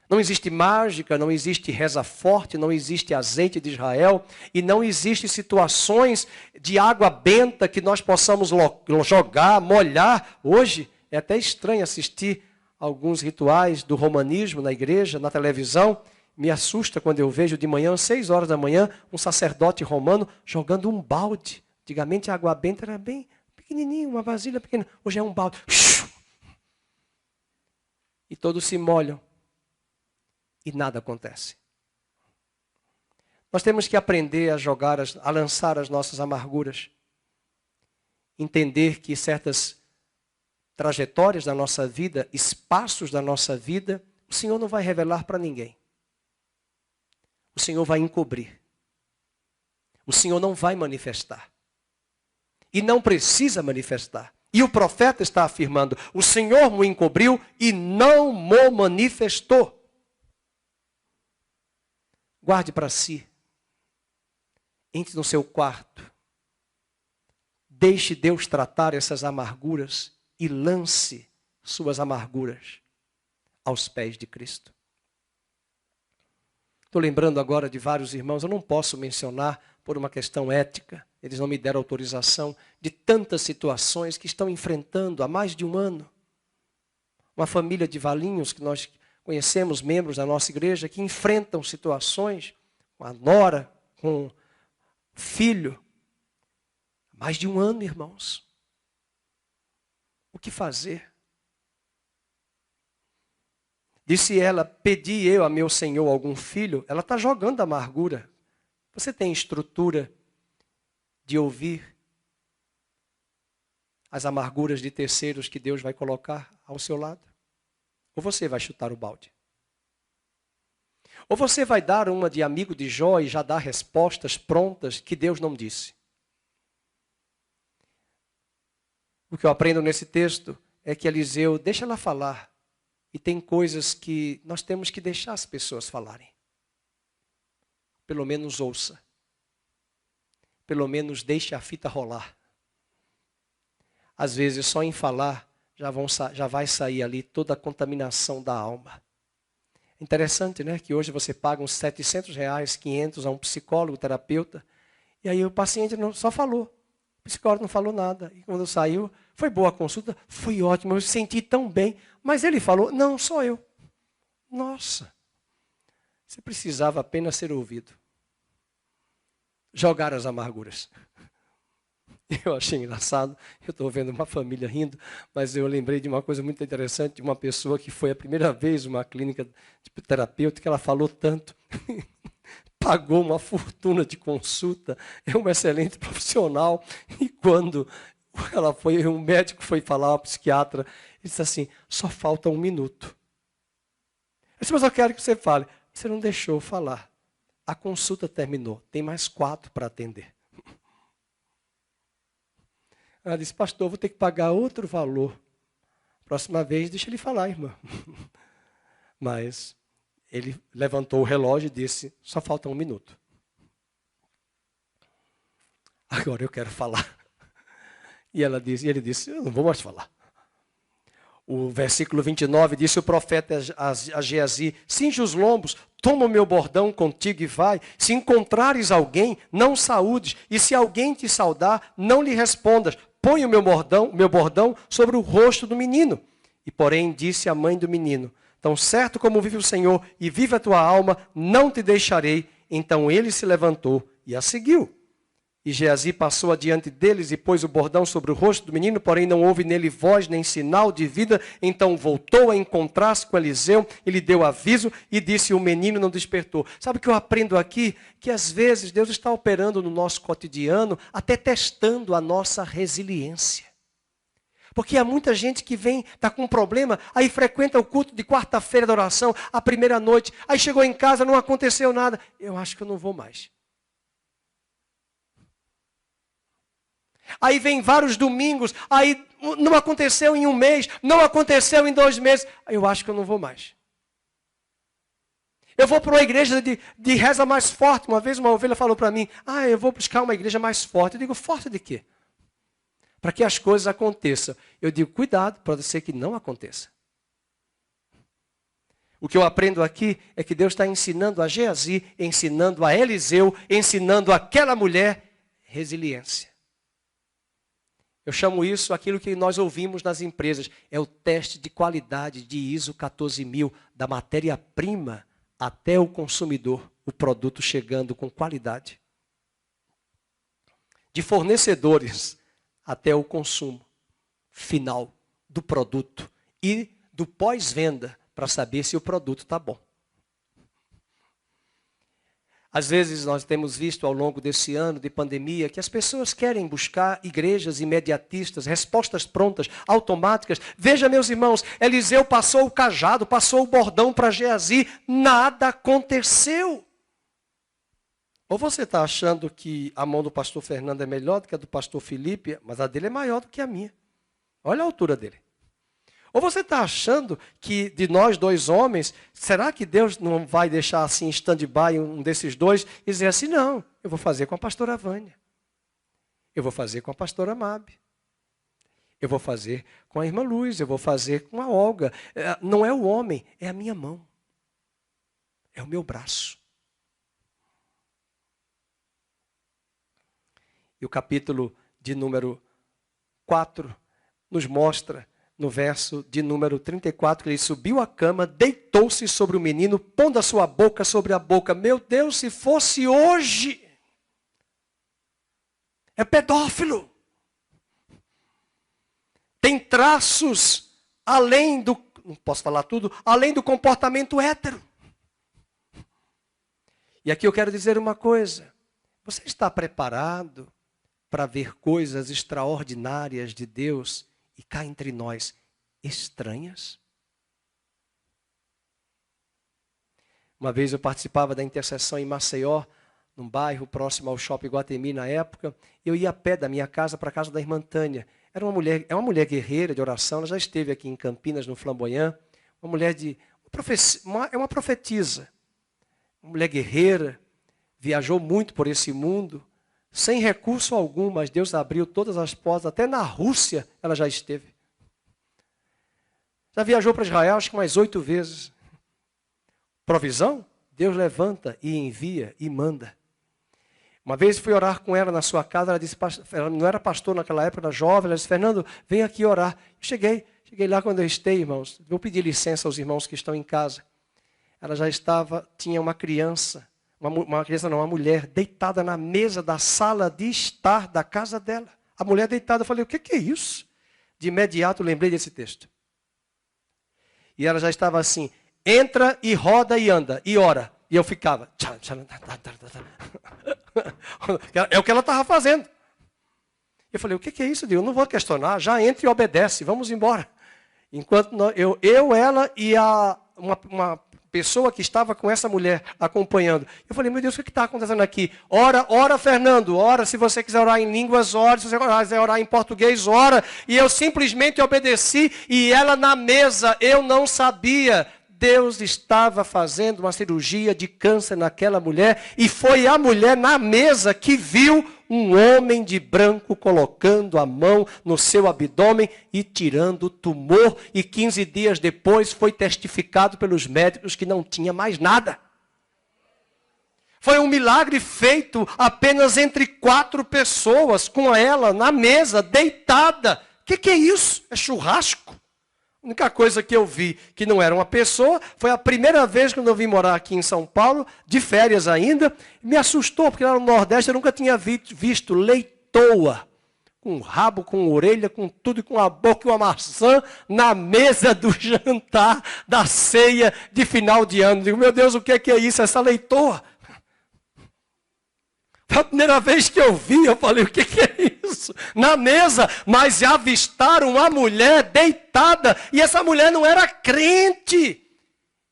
Speaker 1: Não existe mágica, não existe reza forte, não existe azeite de Israel e não existe situações de água benta que nós possamos jogar, molhar. Hoje é até estranho assistir alguns rituais do romanismo na igreja, na televisão. Me assusta quando eu vejo de manhã, 6 horas da manhã, um sacerdote romano jogando um balde. Antigamente a água benta era bem pequenininha, uma vasilha pequena. Hoje é um balde. E todos se molham. E nada acontece. Nós temos que aprender a lançar as nossas amarguras. Entender que certas trajetórias da nossa vida, espaços da nossa vida, o Senhor não vai revelar para ninguém. O Senhor vai encobrir. O Senhor não vai manifestar. E não precisa manifestar. E o profeta está afirmando: o Senhor me encobriu e não me manifestou. Guarde para si. Entre no seu quarto. Deixe Deus tratar essas amarguras e lance suas amarguras aos pés de Cristo. Estou lembrando agora de vários irmãos, eu não posso mencionar por uma questão ética, eles não me deram autorização, de tantas situações que estão enfrentando há mais de um ano. Uma família de Valinhos, que nós conhecemos, membros da nossa igreja, que enfrentam situações com a nora, com o filho, há mais de um ano, irmãos. O que fazer? Disse ela: pedi eu a meu Senhor algum filho? Ela está jogando amargura. Você tem estrutura de ouvir as amarguras de terceiros que Deus vai colocar ao seu lado? Ou você vai chutar o balde? Ou você vai dar uma de amigo de Jó e já dar respostas prontas que Deus não disse? O que eu aprendo nesse texto é que Eliseu deixa ela falar. E tem coisas que nós temos que deixar as pessoas falarem. Pelo menos ouça. Pelo menos deixe a fita rolar. Às vezes, só em falar, já vai sair ali toda a contaminação da alma. Interessante, né? Que hoje você paga uns R$700, 500 a um psicólogo, terapeuta. E aí o paciente só falou. O psicólogo não falou nada. E quando saiu, foi boa a consulta, foi ótimo, eu senti tão bem. Mas ele falou: não, sou eu. Nossa, você precisava apenas ser ouvido. Jogar as amarguras. Eu achei engraçado, eu estou vendo uma família rindo, mas eu lembrei de uma coisa muito interessante, de uma pessoa que foi a primeira vez uma clínica terapêutica, ela falou tanto, pagou uma fortuna de consulta, é um excelente profissional, e quando ela foi, um médico foi falar, um psiquiatra, ele disse assim: só falta 1 minuto. Eu disse: mas eu quero que você fale. Você não deixou eu falar. A consulta terminou, tem mais 4 para atender. Ela disse: pastor, vou ter que pagar outro valor. Próxima vez, deixa ele falar, irmã. Mas ele levantou o relógio e disse: só falta 1 minuto. Agora eu quero falar. E ele disse: eu não vou mais falar. O versículo 29 disse o profeta a Geazi: cinge os lombos, toma o meu bordão contigo e vai. Se encontrares alguém, não saúdes. E se alguém te saudar, não lhe respondas. Põe o meu bordão sobre o rosto do menino. E porém disse a mãe do menino: tão certo como vive o Senhor e vive a tua alma, não te deixarei. Então ele se levantou e a seguiu. E Geazi passou adiante deles e pôs o bordão sobre o rosto do menino, porém não houve nele voz nem sinal de vida. Então voltou a encontrar-se com Eliseu, ele deu aviso e disse: o menino não despertou. Sabe o que eu aprendo aqui? Que às vezes Deus está operando no nosso cotidiano, até testando a nossa resiliência. Porque há muita gente que vem, está com um problema, aí frequenta o culto de quarta-feira da oração, a primeira noite, aí chegou em casa, não aconteceu nada. Eu acho que eu não vou mais. Aí vem vários domingos, aí não aconteceu em 1 mês, não aconteceu em 2 meses. Eu acho que eu não vou mais. Eu vou para uma igreja de reza mais forte. Uma vez uma ovelha falou para mim: eu vou buscar uma igreja mais forte. Eu digo: forte de quê? Para que as coisas aconteçam. Eu digo: cuidado, pode ser que não aconteça. O que eu aprendo aqui é que Deus está ensinando a Geazi, ensinando a Eliseu, ensinando aquela mulher resiliência. Eu chamo isso aquilo que nós ouvimos nas empresas. É o teste de qualidade de ISO 14000, da matéria-prima até o consumidor, o produto chegando com qualidade. De fornecedores até o consumo final do produto e do pós-venda para saber se o produto está bom. Às vezes nós temos visto ao longo desse ano de pandemia que as pessoas querem buscar igrejas imediatistas, respostas prontas, automáticas. Veja, meus irmãos, Eliseu passou o cajado, passou o bordão para Geazi, nada aconteceu. Ou você está achando que a mão do pastor Fernando é melhor do que a do pastor Felipe, mas a dele é maior do que a minha. Olha a altura dele. Ou você está achando que de nós dois homens, será que Deus não vai deixar assim em stand-by um desses dois e dizer assim, não, eu vou fazer com a pastora Vânia. Eu vou fazer com a pastora Mabe. Eu vou fazer com a irmã Luz, eu vou fazer com a Olga. Não é o homem, é a minha mão. É o meu braço. E o capítulo de número 4 nos mostra, no verso de número 34, que ele subiu à cama, deitou-se sobre o menino, pondo a sua boca sobre a boca. Meu Deus, se fosse hoje! É pedófilo. Tem traços além do, não posso falar tudo, além do comportamento hétero. E aqui eu quero dizer uma coisa. Você está preparado para ver coisas extraordinárias de Deus e cá entre nós estranhas? Uma vez eu participava da intercessão em Maceió, num bairro próximo ao Shopping Iguatemi na época. Eu ia a pé da minha casa para a casa da irmã Tânia. É uma mulher guerreira de oração, ela já esteve aqui em Campinas, no Flamboyant. Uma mulher é uma profetisa. Uma mulher guerreira, viajou muito por esse mundo, sem recurso algum, mas Deus abriu todas as portas, até na Rússia ela já esteve. Já viajou para Israel, acho que mais 8 vezes. Provisão? Deus levanta e envia e manda. Uma vez fui orar com ela na sua casa, ela disse, ela não era pastor naquela época, era jovem, ela disse, Fernando, vem aqui orar. Cheguei lá quando eu estei, irmãos, vou pedir licença aos irmãos que estão em casa. Ela já tinha uma criança, uma mulher deitada na mesa da sala de estar da casa dela. A mulher deitada, eu falei, o que é isso? De imediato lembrei desse texto. E ela já estava assim, entra e roda e anda, e ora. E eu ficava. É o que ela estava fazendo. Eu falei, o que é isso, Deus? Eu não vou questionar, já entra e obedece, vamos embora. Enquanto ela e uma pessoa que estava com essa mulher acompanhando. Eu falei, meu Deus, o que está acontecendo aqui? Ora, Fernando, ora. Se você quiser orar em línguas, ora. Se você quiser orar em português, ora. E eu simplesmente obedeci. E ela na mesa, eu não sabia. Deus estava fazendo uma cirurgia de câncer naquela mulher. E foi a mulher na mesa que viu um homem de branco colocando a mão no seu abdômen e tirando o tumor. E 15 dias depois foi testificado pelos médicos que não tinha mais nada. Foi um milagre feito apenas entre 4 pessoas, com ela na mesa, deitada. O que é isso? É churrasco? A única coisa que eu vi que não era uma pessoa, foi a primeira vez que eu vim morar aqui em São Paulo, de férias ainda, me assustou, porque lá no Nordeste eu nunca tinha visto leitoa, com rabo, com orelha, com tudo, com a boca e uma maçã, na mesa do jantar, da ceia de final de ano. Digo, meu Deus, o que é isso, essa leitoa? Foi a primeira vez que eu vi, eu falei, o que é isso? Na mesa, mas avistaram uma mulher deitada, e essa mulher não era crente.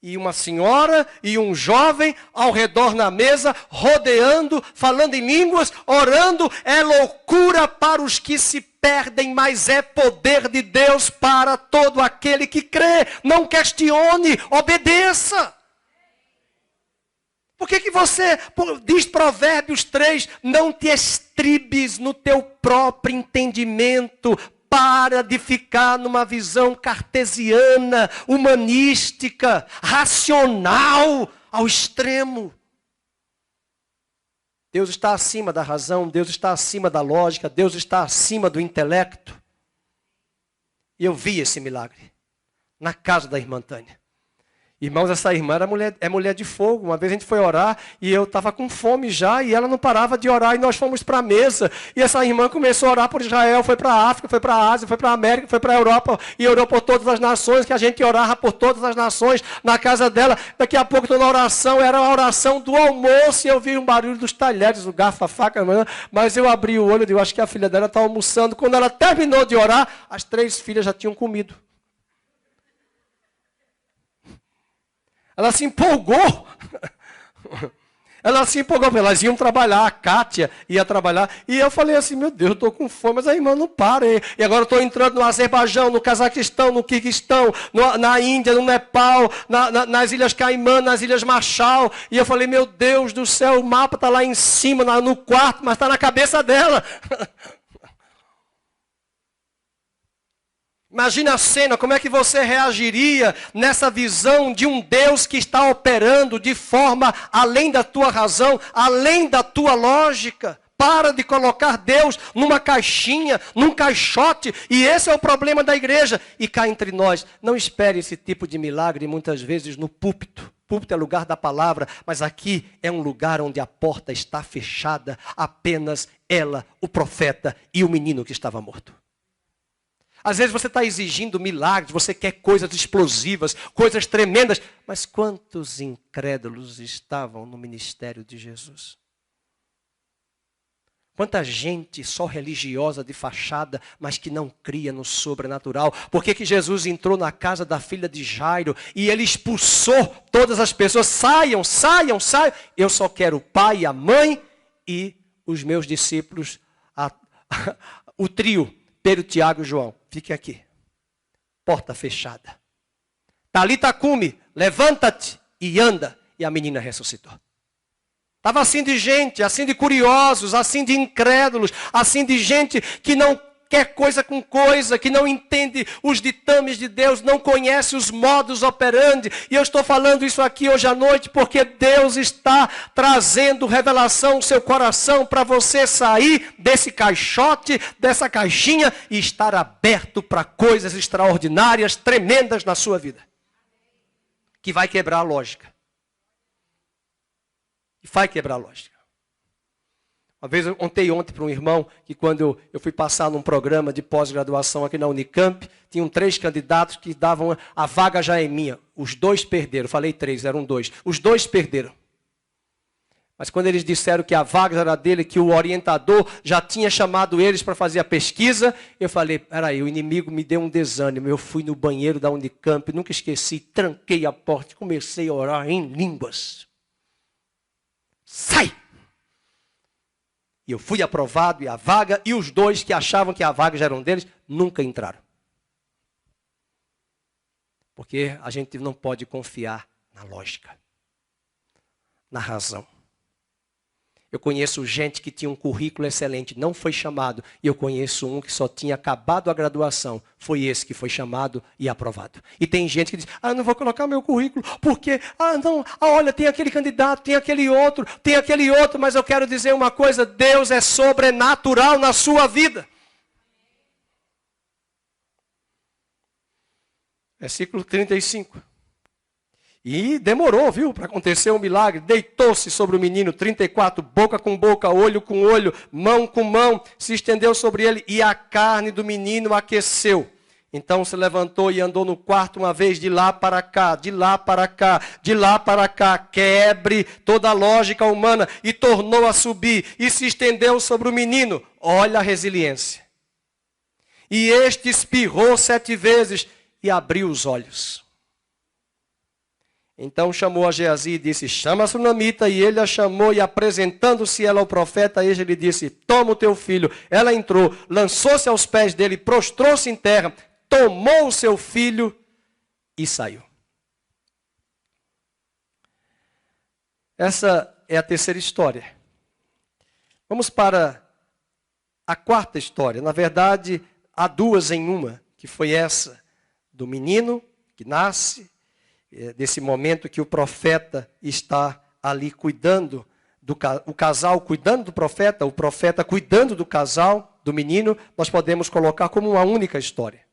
Speaker 1: E uma senhora e um jovem ao redor na mesa, rodeando, falando em línguas, orando. É loucura para os que se perdem, mas é poder de Deus para todo aquele que crê. Não questione, obedeça. Por que você, diz Provérbios 3, não te estribes no teu próprio entendimento, para de ficar numa visão cartesiana, humanística, racional ao extremo. Deus está acima da razão, Deus está acima da lógica, Deus está acima do intelecto. E eu vi esse milagre na casa da irmã Tânia. Irmãos, essa irmã é mulher de fogo. Uma vez a gente foi orar e eu estava com fome já e ela não parava de orar e nós fomos para a mesa. E essa irmã começou a orar por Israel, foi para a África, foi para a Ásia, foi para a América, foi para a Europa e orou por todas as nações, que a gente orava por todas as nações na casa dela. Daqui a pouco estou na oração, era a oração do almoço e eu vi um barulho dos talheres, o garfo, a faca, mas eu abri o olho e digo, acho que a filha dela está almoçando. Quando ela terminou de orar, as 3 filhas já tinham comido. Ela se empolgou. Ela se empolgou, elas iam trabalhar, a Kátia ia trabalhar. E eu falei assim, meu Deus, eu estou com fome, mas a irmã não para. E agora eu estou entrando no Azerbaijão, no Cazaquistão, no Quirguistão, na Índia, no Nepal, nas Ilhas Caimã, nas Ilhas Marshall. E eu falei, meu Deus do céu, o mapa está lá em cima, no quarto, mas está na cabeça dela. Imagina a cena, como é que você reagiria nessa visão de um Deus que está operando de forma além da tua razão, além da tua lógica. Para de colocar Deus numa caixinha, num caixote, e esse é o problema da igreja. E cá entre nós, não espere esse tipo de milagre muitas vezes no púlpito. Púlpito é lugar da palavra, mas aqui é um lugar onde a porta está fechada, apenas ela, o profeta e o menino que estava morto. Às vezes você está exigindo milagres, você quer coisas explosivas, coisas tremendas. Mas quantos incrédulos estavam no ministério de Jesus? Quanta gente só religiosa de fachada, mas que não cria no sobrenatural. Por que Jesus entrou na casa da filha de Jairo e ele expulsou todas as pessoas? Saiam, saiam, saiam. Eu só quero o pai, a mãe e os meus discípulos, o trio. Pedro, Tiago e João, fiquem aqui. Porta fechada. Talita cumi, levanta-te e anda. E a menina ressuscitou. Estava assim de gente, assim de curiosos, assim de incrédulos, assim de gente que não quer coisa com coisa, que não entende os ditames de Deus, não conhece os modus operandi. E eu estou falando isso aqui hoje à noite porque Deus está trazendo revelação ao seu coração para você sair desse caixote, dessa caixinha e estar aberto para coisas extraordinárias, tremendas na sua vida. Que vai quebrar a lógica. E vai quebrar a lógica. Uma vez eu contei ontem para um irmão que quando eu fui passar num programa de pós-graduação aqui na Unicamp, tinham 3 candidatos que davam, a vaga já é minha. Os 2 perderam, falei 3, eram 2. Os 2 perderam. Mas quando eles disseram que a vaga era dele, que o orientador já tinha chamado eles para fazer a pesquisa, eu falei, peraí, o inimigo me deu um desânimo. Eu fui no banheiro da Unicamp, nunca esqueci, tranquei a porta e comecei a orar em línguas. Sai! E eu fui aprovado, e a vaga, e os 2 que achavam que a vaga já era um deles, nunca entraram. Porque a gente não pode confiar na lógica, na razão. Eu conheço gente que tinha um currículo excelente, não foi chamado. E eu conheço um que só tinha acabado a graduação. Foi esse que foi chamado e aprovado. E tem gente que diz, não vou colocar meu currículo, porque, olha, tem aquele candidato, tem aquele outro, mas eu quero dizer uma coisa, Deus é sobrenatural na sua vida. Versículo 35. E demorou, viu, para acontecer um milagre. Deitou-se sobre o menino, 34, boca com boca, olho com olho, mão com mão, se estendeu sobre ele e a carne do menino aqueceu. Então se levantou e andou no quarto uma vez de lá para cá, de lá para cá, de lá para cá. Quebre toda a lógica humana e tornou a subir e se estendeu sobre o menino. Olha a resiliência. E este espirrou 7 vezes e abriu os olhos. Então chamou a Geazi e disse, chama a sunamita, e ele a chamou, e apresentando-se ela ao profeta, ele lhe disse, toma o teu filho. Ela entrou, lançou-se aos pés dele, prostrou-se em terra, tomou o seu filho e saiu. Essa é a terceira história. Vamos para a quarta história. Na verdade, há 2 em uma, que foi essa do menino que nasce, desse momento que o profeta está ali cuidando, o casal cuidando do profeta, o profeta cuidando do casal, do menino, nós podemos colocar como uma única história.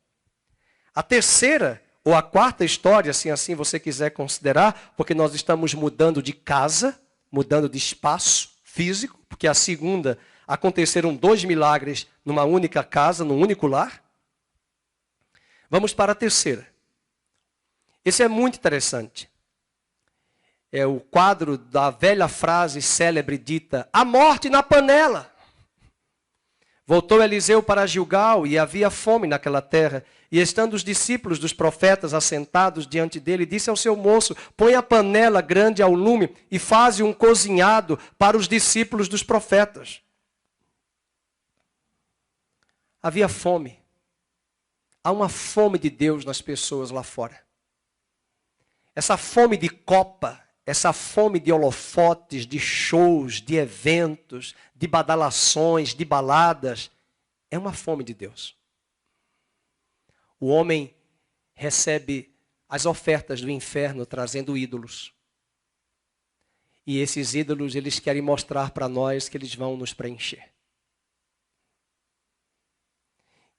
Speaker 1: A terceira, ou a quarta história, se assim você quiser considerar, porque nós estamos mudando de casa, mudando de espaço físico, porque a segunda, aconteceram 2 milagres numa única casa, num único lar. Vamos para a terceira. Esse é muito interessante. É o quadro da velha frase célebre dita, a morte na panela. Voltou Eliseu para Gilgal, e havia fome naquela terra. E estando os discípulos dos profetas assentados diante dele, disse ao seu moço: põe a panela grande ao lume e faze um cozinhado para os discípulos dos profetas. Havia fome. Há uma fome de Deus nas pessoas lá fora. Essa fome de copa, essa fome de holofotes, de shows, de eventos, de badalações, de baladas, é uma fome de Deus. O homem recebe as ofertas do inferno trazendo ídolos. E esses ídolos, eles querem mostrar para nós que eles vão nos preencher.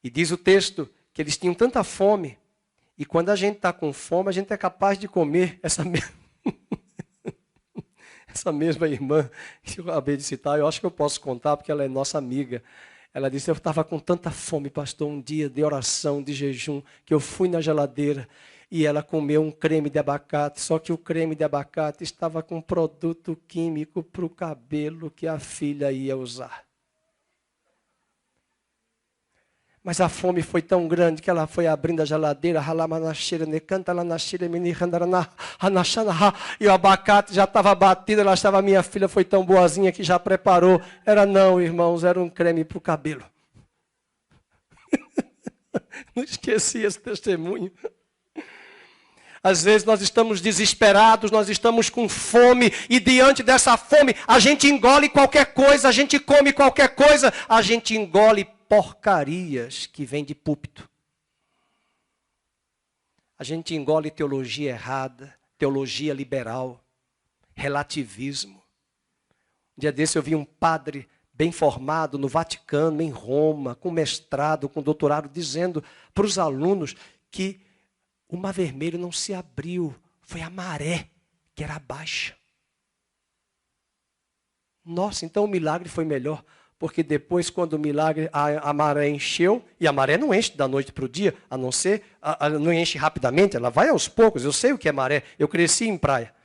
Speaker 1: E diz o texto que eles tinham tanta fome, e quando a gente está com fome, a gente é capaz de comer essa mesma irmã que eu acabei de citar. Eu acho que eu posso contar, porque ela é nossa amiga. Ela disse: eu estava com tanta fome, pastor, um dia de oração, de jejum, que eu fui na geladeira e ela comeu um creme de abacate, só que o creme de abacate estava com produto químico para o cabelo que a filha ia usar. Mas a fome foi tão grande que ela foi abrindo a geladeira, e o abacate já estava batido. Ela achava: minha filha foi tão boazinha que já preparou. Era não, irmãos, era um creme para o cabelo. Não esqueci esse testemunho. Às vezes nós estamos desesperados, nós estamos com fome, e diante dessa fome a gente engole qualquer coisa, a gente come qualquer coisa, a gente engole porcarias que vêm de púlpito. A gente engole teologia errada, teologia liberal, relativismo. Um dia desse eu vi um padre bem formado no Vaticano, em Roma, com mestrado, com doutorado, dizendo para os alunos que o mar vermelho não se abriu, foi a maré que era baixa. Nossa, então o milagre foi melhor. Porque depois, quando o milagre, a maré encheu, e a maré não enche da noite para o dia, a não ser, não enche rapidamente, ela vai aos poucos. Eu sei o que é maré, eu cresci em praia.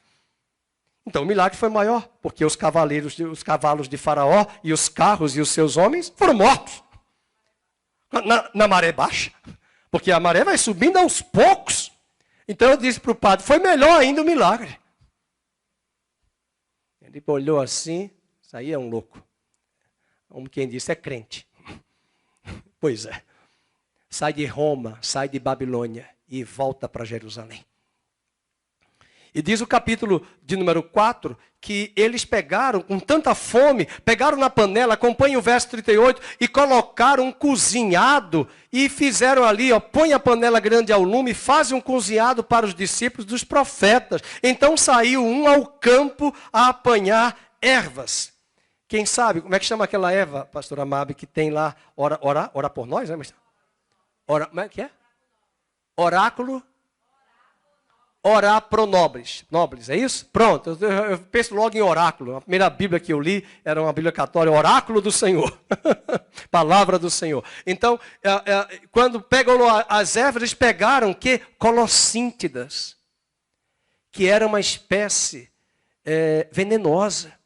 Speaker 1: Então o milagre foi maior, porque os cavalos de Faraó e os carros e os seus homens foram mortos. Na maré baixa, porque a maré vai subindo aos poucos. Então eu disse para o padre: foi melhor ainda o milagre. Ele olhou assim: isso aí é um louco. Como quem disse, é crente. Pois é. Sai de Roma, sai de Babilônia e volta para Jerusalém. E diz o capítulo de número 4, que eles pegaram com tanta fome, pegaram na panela, acompanha o verso 38, e colocaram um cozinhado, e fizeram ali, põe a panela grande ao lume, fazem um cozinhado para os discípulos dos profetas. Então saiu um ao campo a apanhar ervas. Quem sabe, como é que chama aquela erva, pastor Amabe, que tem lá, ora por nós, né? Como é que é? Oráculo? Orar pro nobres. Nobres, é isso? Pronto, eu penso logo em oráculo. A primeira Bíblia que eu li era uma Bíblia católica, oráculo do Senhor. Palavra do Senhor. Então, quando pegam as ervas, eles pegaram que? Colossíntidas, que era uma espécie venenosa.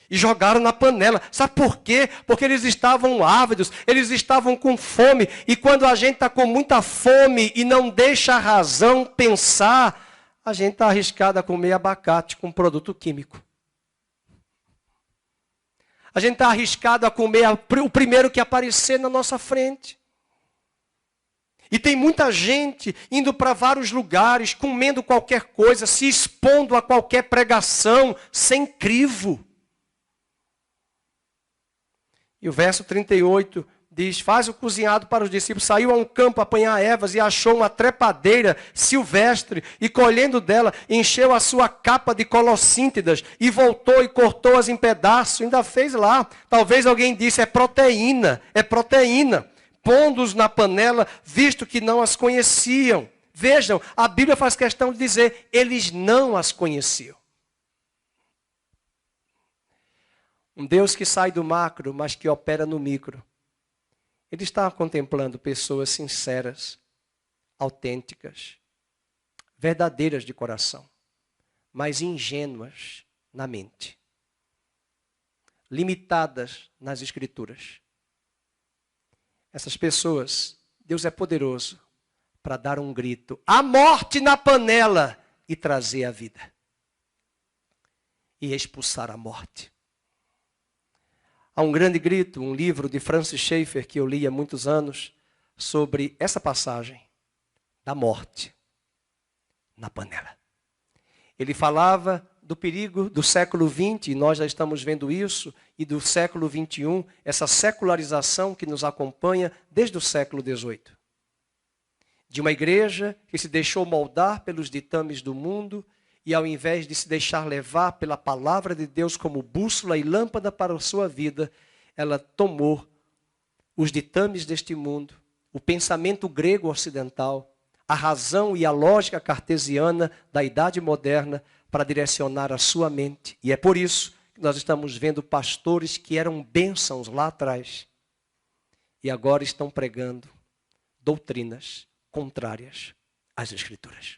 Speaker 1: E jogaram na panela. Sabe por quê? Porque eles estavam ávidos, eles estavam com fome. E quando a gente está com muita fome e não deixa a razão pensar, a gente está arriscado a comer abacate com produto químico. A gente está arriscado a comer o primeiro que aparecer na nossa frente. E tem muita gente indo para vários lugares, comendo qualquer coisa, se expondo a qualquer pregação, sem crivo. E o verso 38 diz: faz o cozinhado para os discípulos, saiu a um campo a apanhar ervas e achou uma trepadeira silvestre, e colhendo dela, encheu a sua capa de colossíntidas, e voltou e cortou-as em pedaços, ainda fez lá. Talvez alguém disse: é proteína, pondo-os na panela, visto que não as conheciam. Vejam, a Bíblia faz questão de dizer, eles não as conheciam. Um Deus que sai do macro, mas que opera no micro. Ele está contemplando pessoas sinceras, autênticas, verdadeiras de coração, mas ingênuas na mente, limitadas nas escrituras. Essas pessoas, Deus é poderoso para dar um grito, a morte na panela, e trazer a vida. E expulsar a morte. Há um grande grito, um livro de Francis Schaeffer, que eu li há muitos anos, sobre essa passagem da morte na panela. Ele falava do perigo do século XX, e nós já estamos vendo isso, e do século XXI, essa secularização que nos acompanha desde o século XVIII. De uma igreja que se deixou moldar pelos ditames do mundo, e ao invés de se deixar levar pela palavra de Deus como bússola e lâmpada para a sua vida, ela tomou os ditames deste mundo, o pensamento grego ocidental, a razão e a lógica cartesiana da idade moderna para direcionar a sua mente. E é por isso que nós estamos vendo pastores que eram bênçãos lá atrás e agora estão pregando doutrinas contrárias às Escrituras.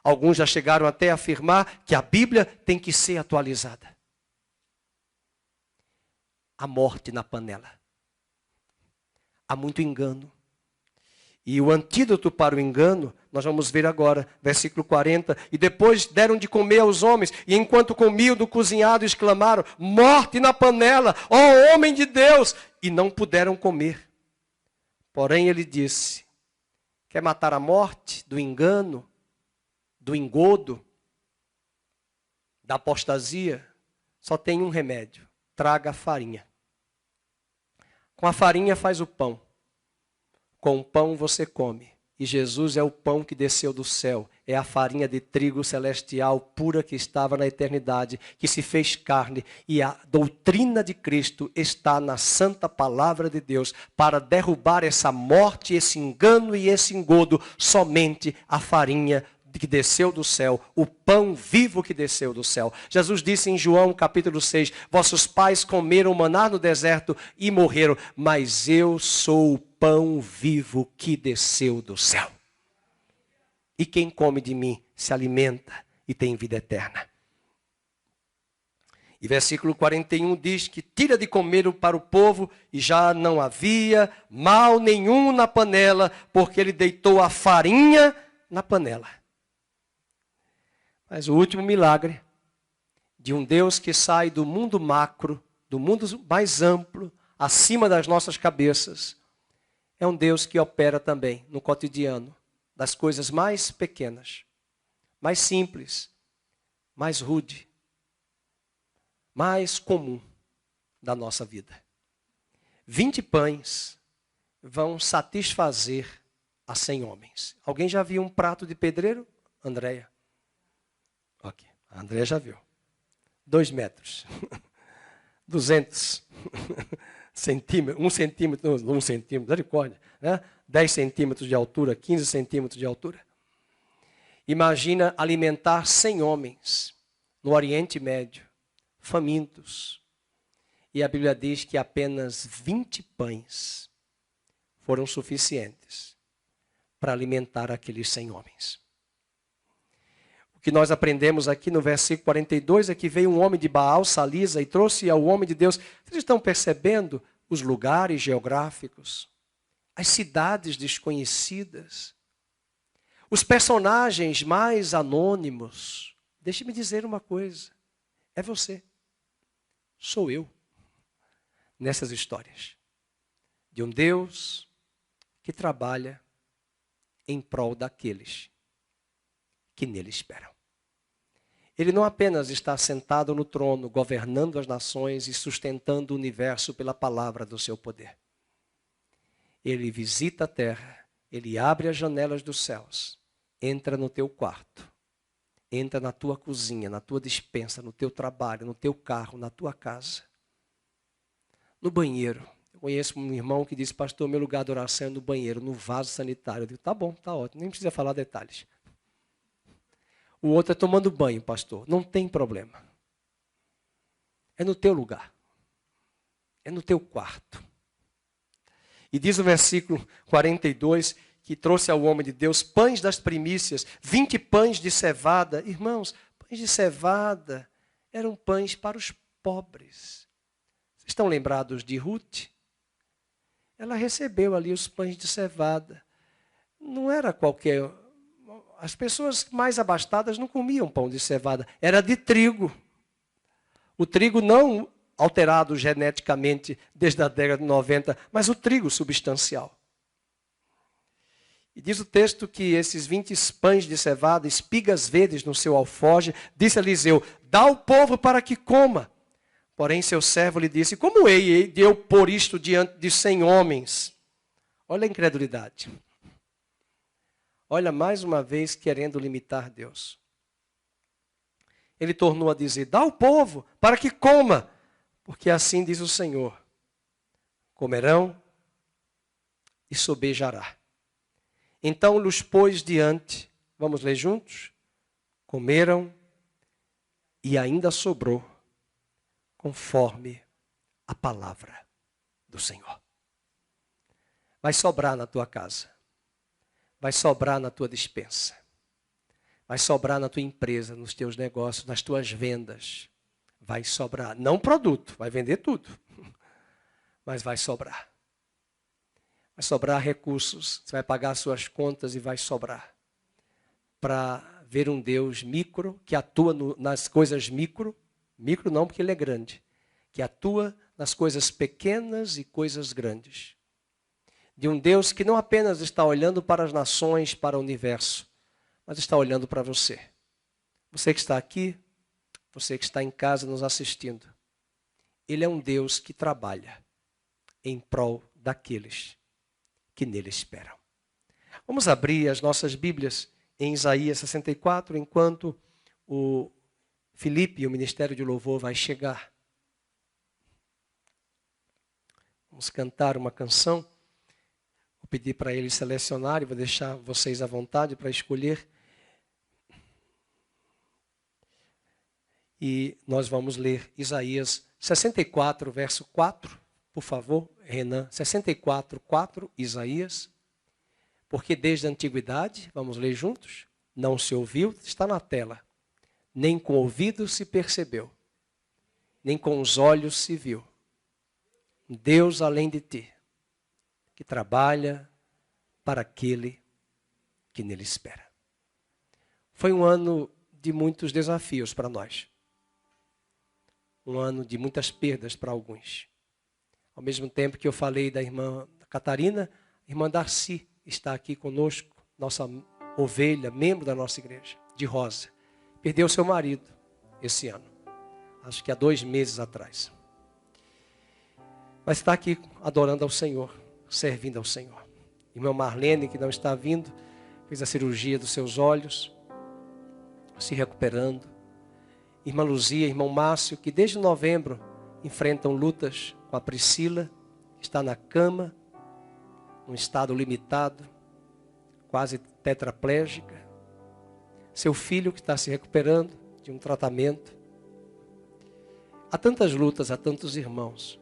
Speaker 1: Alguns já chegaram até a afirmar que a Bíblia tem que ser atualizada. A morte na panela. Há muito engano. E o antídoto para o engano, nós vamos ver agora, versículo 40. E depois deram de comer aos homens, e enquanto comiam do cozinhado, exclamaram, morte na panela, ó homem de Deus! E não puderam comer. Porém ele disse, quer matar a morte do engano, do engodo, da apostasia? Só tem um remédio, traga a farinha. Com a farinha faz o pão. Com o pão você come. E Jesus é o pão que desceu do céu. É a farinha de trigo celestial pura que estava na eternidade, que se fez carne. E a doutrina de Cristo está na santa palavra de Deus para derrubar essa morte, esse engano e esse engodo. Somente a farinha que desceu do céu, o pão vivo que desceu do céu. Jesus disse em João capítulo 6, vossos pais comeram maná no deserto e morreram, mas eu sou o pão vivo que desceu do céu. E quem come de mim se alimenta e tem vida eterna. E versículo 41 diz que tira de comer para o povo e já não havia mal nenhum na panela, porque ele deitou a farinha na panela. Mas o último milagre de um Deus que sai do mundo macro, do mundo mais amplo, acima das nossas cabeças, é um Deus que opera também no cotidiano, das coisas mais pequenas, mais simples, mais rude, mais comum da nossa vida. 20 pães vão satisfazer a 100 homens. Alguém já viu um prato de pedreiro? Andréia. Ok, a Andréia já viu. 2 metros. 200 centímetros, 1 centímetro, 1 centímetro, misericórdia, né? 10 centímetros de altura, 15 centímetros de altura. Imagina alimentar 100 homens no Oriente Médio, famintos. E a Bíblia diz que apenas 20 pães foram suficientes para alimentar aqueles 100 homens. O que nós aprendemos aqui no versículo 42 é que veio um homem de Baal, Salisa, e trouxe ao homem de Deus. Vocês estão percebendo os lugares geográficos, as cidades desconhecidas, os personagens mais anônimos? Deixe-me dizer uma coisa, é você, sou eu, nessas histórias, de um Deus que trabalha em prol daqueles que nele esperam. Ele não apenas está sentado no trono, governando as nações e sustentando o universo pela palavra do seu poder. Ele visita a terra, ele abre as janelas dos céus, entra no teu quarto, entra na tua cozinha, na tua despensa, no teu trabalho, no teu carro, na tua casa, no banheiro. Eu conheço um irmão que disse, pastor, meu lugar de oração é no banheiro, no vaso sanitário. Eu digo, tá bom, tá ótimo, nem precisa falar detalhes. O outro é tomando banho, pastor. Não tem problema. É no teu lugar. É no teu quarto. E diz o versículo 42, que trouxe ao homem de Deus pães das primícias, 20 pães de cevada. Irmãos, pães de cevada eram pães para os pobres. Vocês estão lembrados de Ruth? ela recebeu ali os pães de cevada. Não era qualquer... As pessoas mais abastadas não comiam pão de cevada, era de trigo. O trigo não alterado geneticamente desde a década de 90, mas o trigo substancial. E diz o texto que esses 20 pães de cevada, espigas verdes no seu alforje, disse a Eliseu, dá ao povo para que coma. Porém seu servo lhe disse, como hei de eu pôr isto diante de 100 homens? Olha a incredulidade. Olha mais uma vez querendo limitar Deus. Ele tornou a dizer, dá ao povo para que coma, porque assim diz o Senhor, comerão e sobejará. Então lhes pôs diante, vamos ler juntos? Comeram e ainda sobrou, conforme a palavra do Senhor. Vai sobrar na tua casa, vai sobrar na tua despensa, vai sobrar na tua empresa, nos teus negócios, nas tuas vendas. Vai sobrar, não produto, vai vender tudo, mas vai sobrar. Vai sobrar recursos, você vai pagar as suas contas e vai sobrar. Para ver um Deus micro, que atua nas coisas micro não porque ele é grande, que atua nas coisas pequenas e coisas grandes. De um Deus que não apenas está olhando para as nações, para o universo, mas está olhando para você. Você que está aqui, você que está em casa nos assistindo. Ele é um Deus que trabalha em prol daqueles que nele esperam. Vamos abrir as nossas Bíblias em Isaías 64, enquanto o Felipe e o Ministério de Louvor vai chegar. Vamos cantar uma canção. Vou pedir para eles selecionarem, vou deixar vocês à vontade para escolher. E nós vamos ler Isaías 64, verso 4. Por favor, Renan. 64, 4, Isaías. Porque desde a antiguidade, vamos ler juntos, não se ouviu, está na tela. Nem com o ouvido se percebeu, nem com os olhos se viu. Deus além de ti, que trabalha para aquele que nele espera. Foi um ano de muitos desafios para nós. Um ano de muitas perdas para alguns. Ao mesmo tempo que eu falei da irmã Catarina, a irmã Darcy está aqui conosco, nossa ovelha, membro da nossa igreja, de Rosa. Perdeu seu marido esse ano, acho que há 2 meses atrás. Mas está aqui adorando ao Senhor, servindo ao Senhor. Irmã Marlene, que não está vindo, fez a cirurgia dos seus olhos, se recuperando. Irmã Luzia, irmão Márcio, que desde novembro enfrentam lutas com a Priscila, que está na cama, num estado limitado, quase tetraplégica. Seu filho que está se recuperando de um tratamento. Há tantas lutas, há tantos irmãos.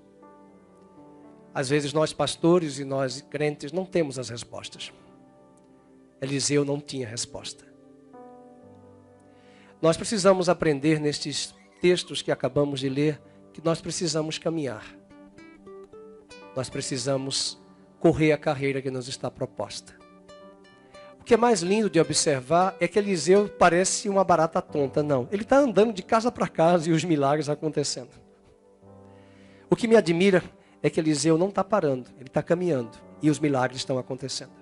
Speaker 1: Às vezes nós pastores e nós crentes não temos as respostas. Eliseu não tinha resposta. Nós precisamos aprender nestes textos que acabamos de ler, que nós precisamos caminhar. Nós precisamos correr a carreira que nos está proposta. O que é mais lindo de observar é que Eliseu parece uma barata tonta. Não, ele está andando de casa para casa e os milagres acontecendo. O que me admira é que Eliseu não está parando, ele está caminhando e os milagres estão acontecendo.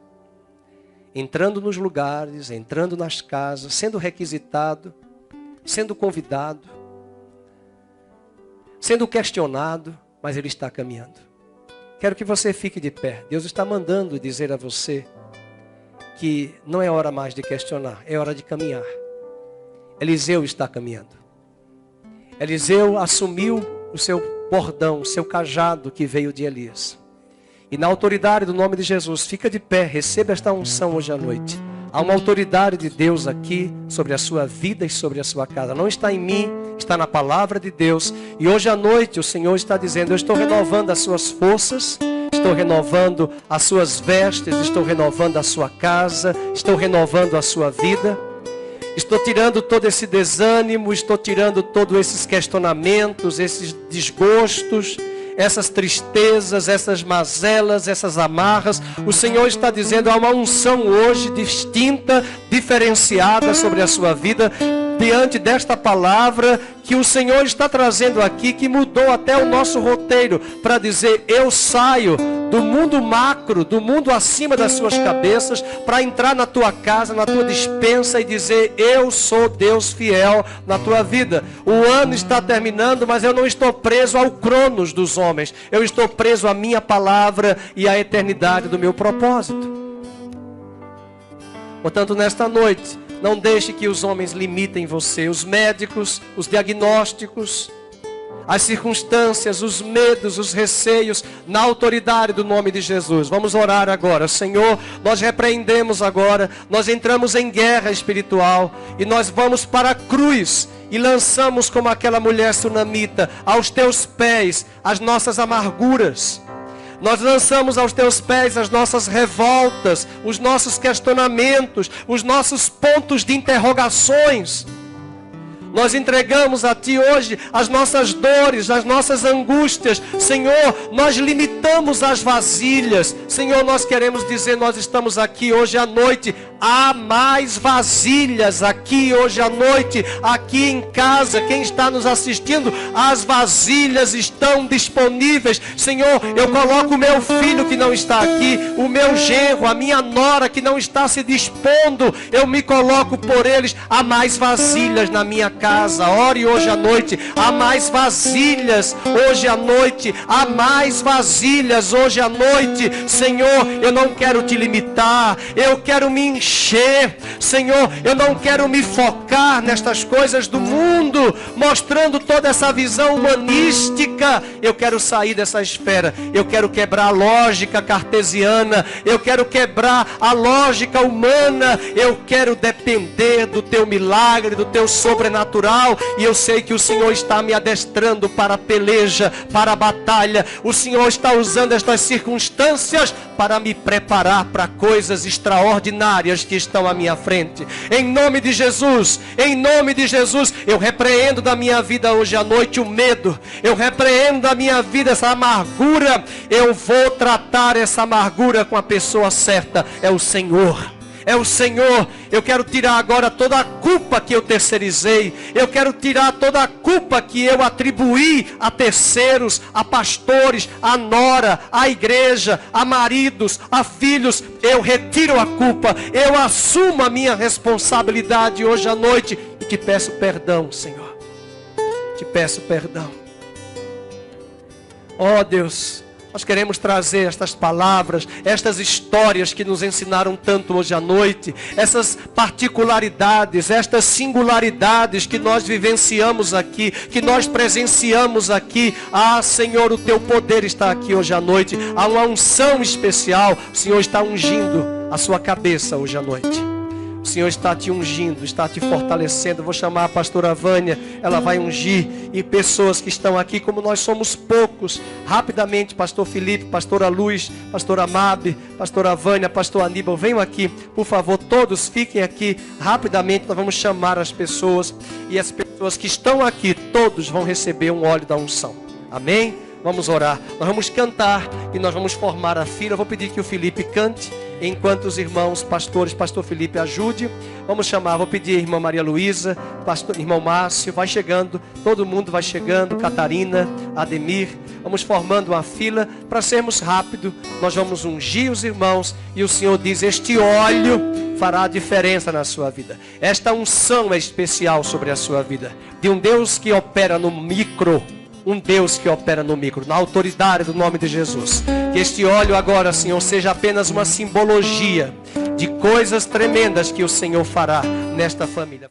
Speaker 1: Entrando nos lugares, entrando nas casas, sendo requisitado, sendo convidado, sendo questionado, mas ele está caminhando. Quero que você fique de pé. Deus está mandando dizer a você que não é hora mais de questionar, é hora de caminhar. Eliseu está caminhando. Eliseu assumiu o seu bordão, o seu cajado que veio de Elias. E na autoridade do nome de Jesus, fica de pé, receba esta unção hoje à noite. Há uma autoridade de Deus aqui sobre a sua vida e sobre a sua casa. Não está em mim, está na palavra de Deus. E hoje à noite o Senhor está dizendo, eu estou renovando as suas forças, estou renovando as suas vestes, estou renovando a sua casa, estou renovando a sua vida. Estou tirando todo esse desânimo, estou tirando todos esses questionamentos, esses desgostos, essas tristezas, essas mazelas, essas amarras. O Senhor está dizendo, há uma unção hoje distinta, diferenciada sobre a sua vida, diante desta palavra que o Senhor está trazendo aqui, que mudou até o nosso roteiro, para dizer, eu saio do mundo macro, do mundo acima das suas cabeças, para entrar na tua casa, na tua despensa e dizer, eu sou Deus fiel na tua vida. O ano está terminando, mas eu não estou preso ao cronos dos homens, eu estou preso à minha palavra e à eternidade do meu propósito. Portanto, nesta noite, não deixe que os homens limitem você, os médicos, os diagnósticos, as circunstâncias, os medos, os receios, na autoridade do nome de Jesus. Vamos orar agora. Senhor, nós repreendemos agora, nós entramos em guerra espiritual e nós vamos para a cruz e lançamos como aquela mulher sunamita aos teus pés as nossas amarguras. Nós lançamos aos teus pés as nossas revoltas, os nossos questionamentos, os nossos pontos de interrogações. Nós entregamos a Ti hoje as nossas dores, as nossas angústias. Senhor, nós limitamos as vasilhas. Senhor, nós queremos dizer, nós estamos aqui hoje à noite. Há mais vasilhas aqui hoje à noite, aqui em casa. Quem está nos assistindo, as vasilhas estão disponíveis. Senhor, eu coloco o meu filho que não está aqui, o meu genro, a minha nora que não está se dispondo. Eu me coloco por eles. Há mais vasilhas na minha casa. Ore hoje à noite. Há mais vasilhas hoje à noite. Há mais vasilhas hoje à noite. Senhor, eu não quero te limitar. Eu quero me encher. Senhor, eu não quero me focar nestas coisas do mundo, mostrando toda essa visão humanística. Eu quero sair dessa esfera. Eu quero quebrar a lógica cartesiana. Eu quero quebrar a lógica humana. Eu quero depender do teu milagre, do teu sobrenatural. E eu sei que o Senhor está me adestrando para a peleja, para a batalha. O Senhor está usando estas circunstâncias para me preparar para coisas extraordinárias que estão à minha frente. Em nome de Jesus, eu repreendo da minha vida hoje à noite o medo. Eu repreendo da minha vida essa amargura. Eu vou tratar essa amargura com a pessoa certa. É o Senhor. É o Senhor. Eu quero tirar agora toda a culpa que eu terceirizei. Eu quero tirar toda a culpa que eu atribuí a terceiros, a pastores, a nora, a igreja, a maridos, a filhos. Eu retiro a culpa. Eu assumo a minha responsabilidade hoje à noite. E te peço perdão, Senhor. Te peço perdão. Ó Deus, nós queremos trazer estas palavras, estas histórias que nos ensinaram tanto hoje à noite, essas particularidades, estas singularidades que nós vivenciamos aqui, que nós presenciamos aqui. Ah, Senhor, o teu poder está aqui hoje à noite. Há uma unção especial. O Senhor está ungindo a sua cabeça hoje à noite. O Senhor está te ungindo, está te fortalecendo. Vou chamar a pastora Vânia, ela vai ungir. E pessoas que estão aqui, como nós somos poucos, rapidamente, pastor Felipe, pastora Luz, pastora Mabe, pastora Vânia, pastor Aníbal, venham aqui, por favor, todos fiquem aqui. Rapidamente nós vamos chamar as pessoas. E as pessoas que estão aqui, todos vão receber um óleo da unção. Amém? Vamos orar, nós vamos cantar e nós vamos formar a fila. Eu vou pedir que o Felipe cante, enquanto os irmãos pastores, pastor Felipe ajude. Vamos chamar, vou pedir a irmã Maria Luísa, irmão Márcio, vai chegando, todo mundo vai chegando, Catarina, Ademir. Vamos formando uma fila para sermos rápidos. Nós vamos ungir os irmãos e o Senhor diz, este óleo fará a diferença na sua vida. Esta unção é especial sobre a sua vida, de um Deus que opera no micro. Um Deus que opera no micro, na autoridade do nome de Jesus. Que este óleo agora, Senhor, seja apenas uma simbologia de coisas tremendas que o Senhor fará nesta família.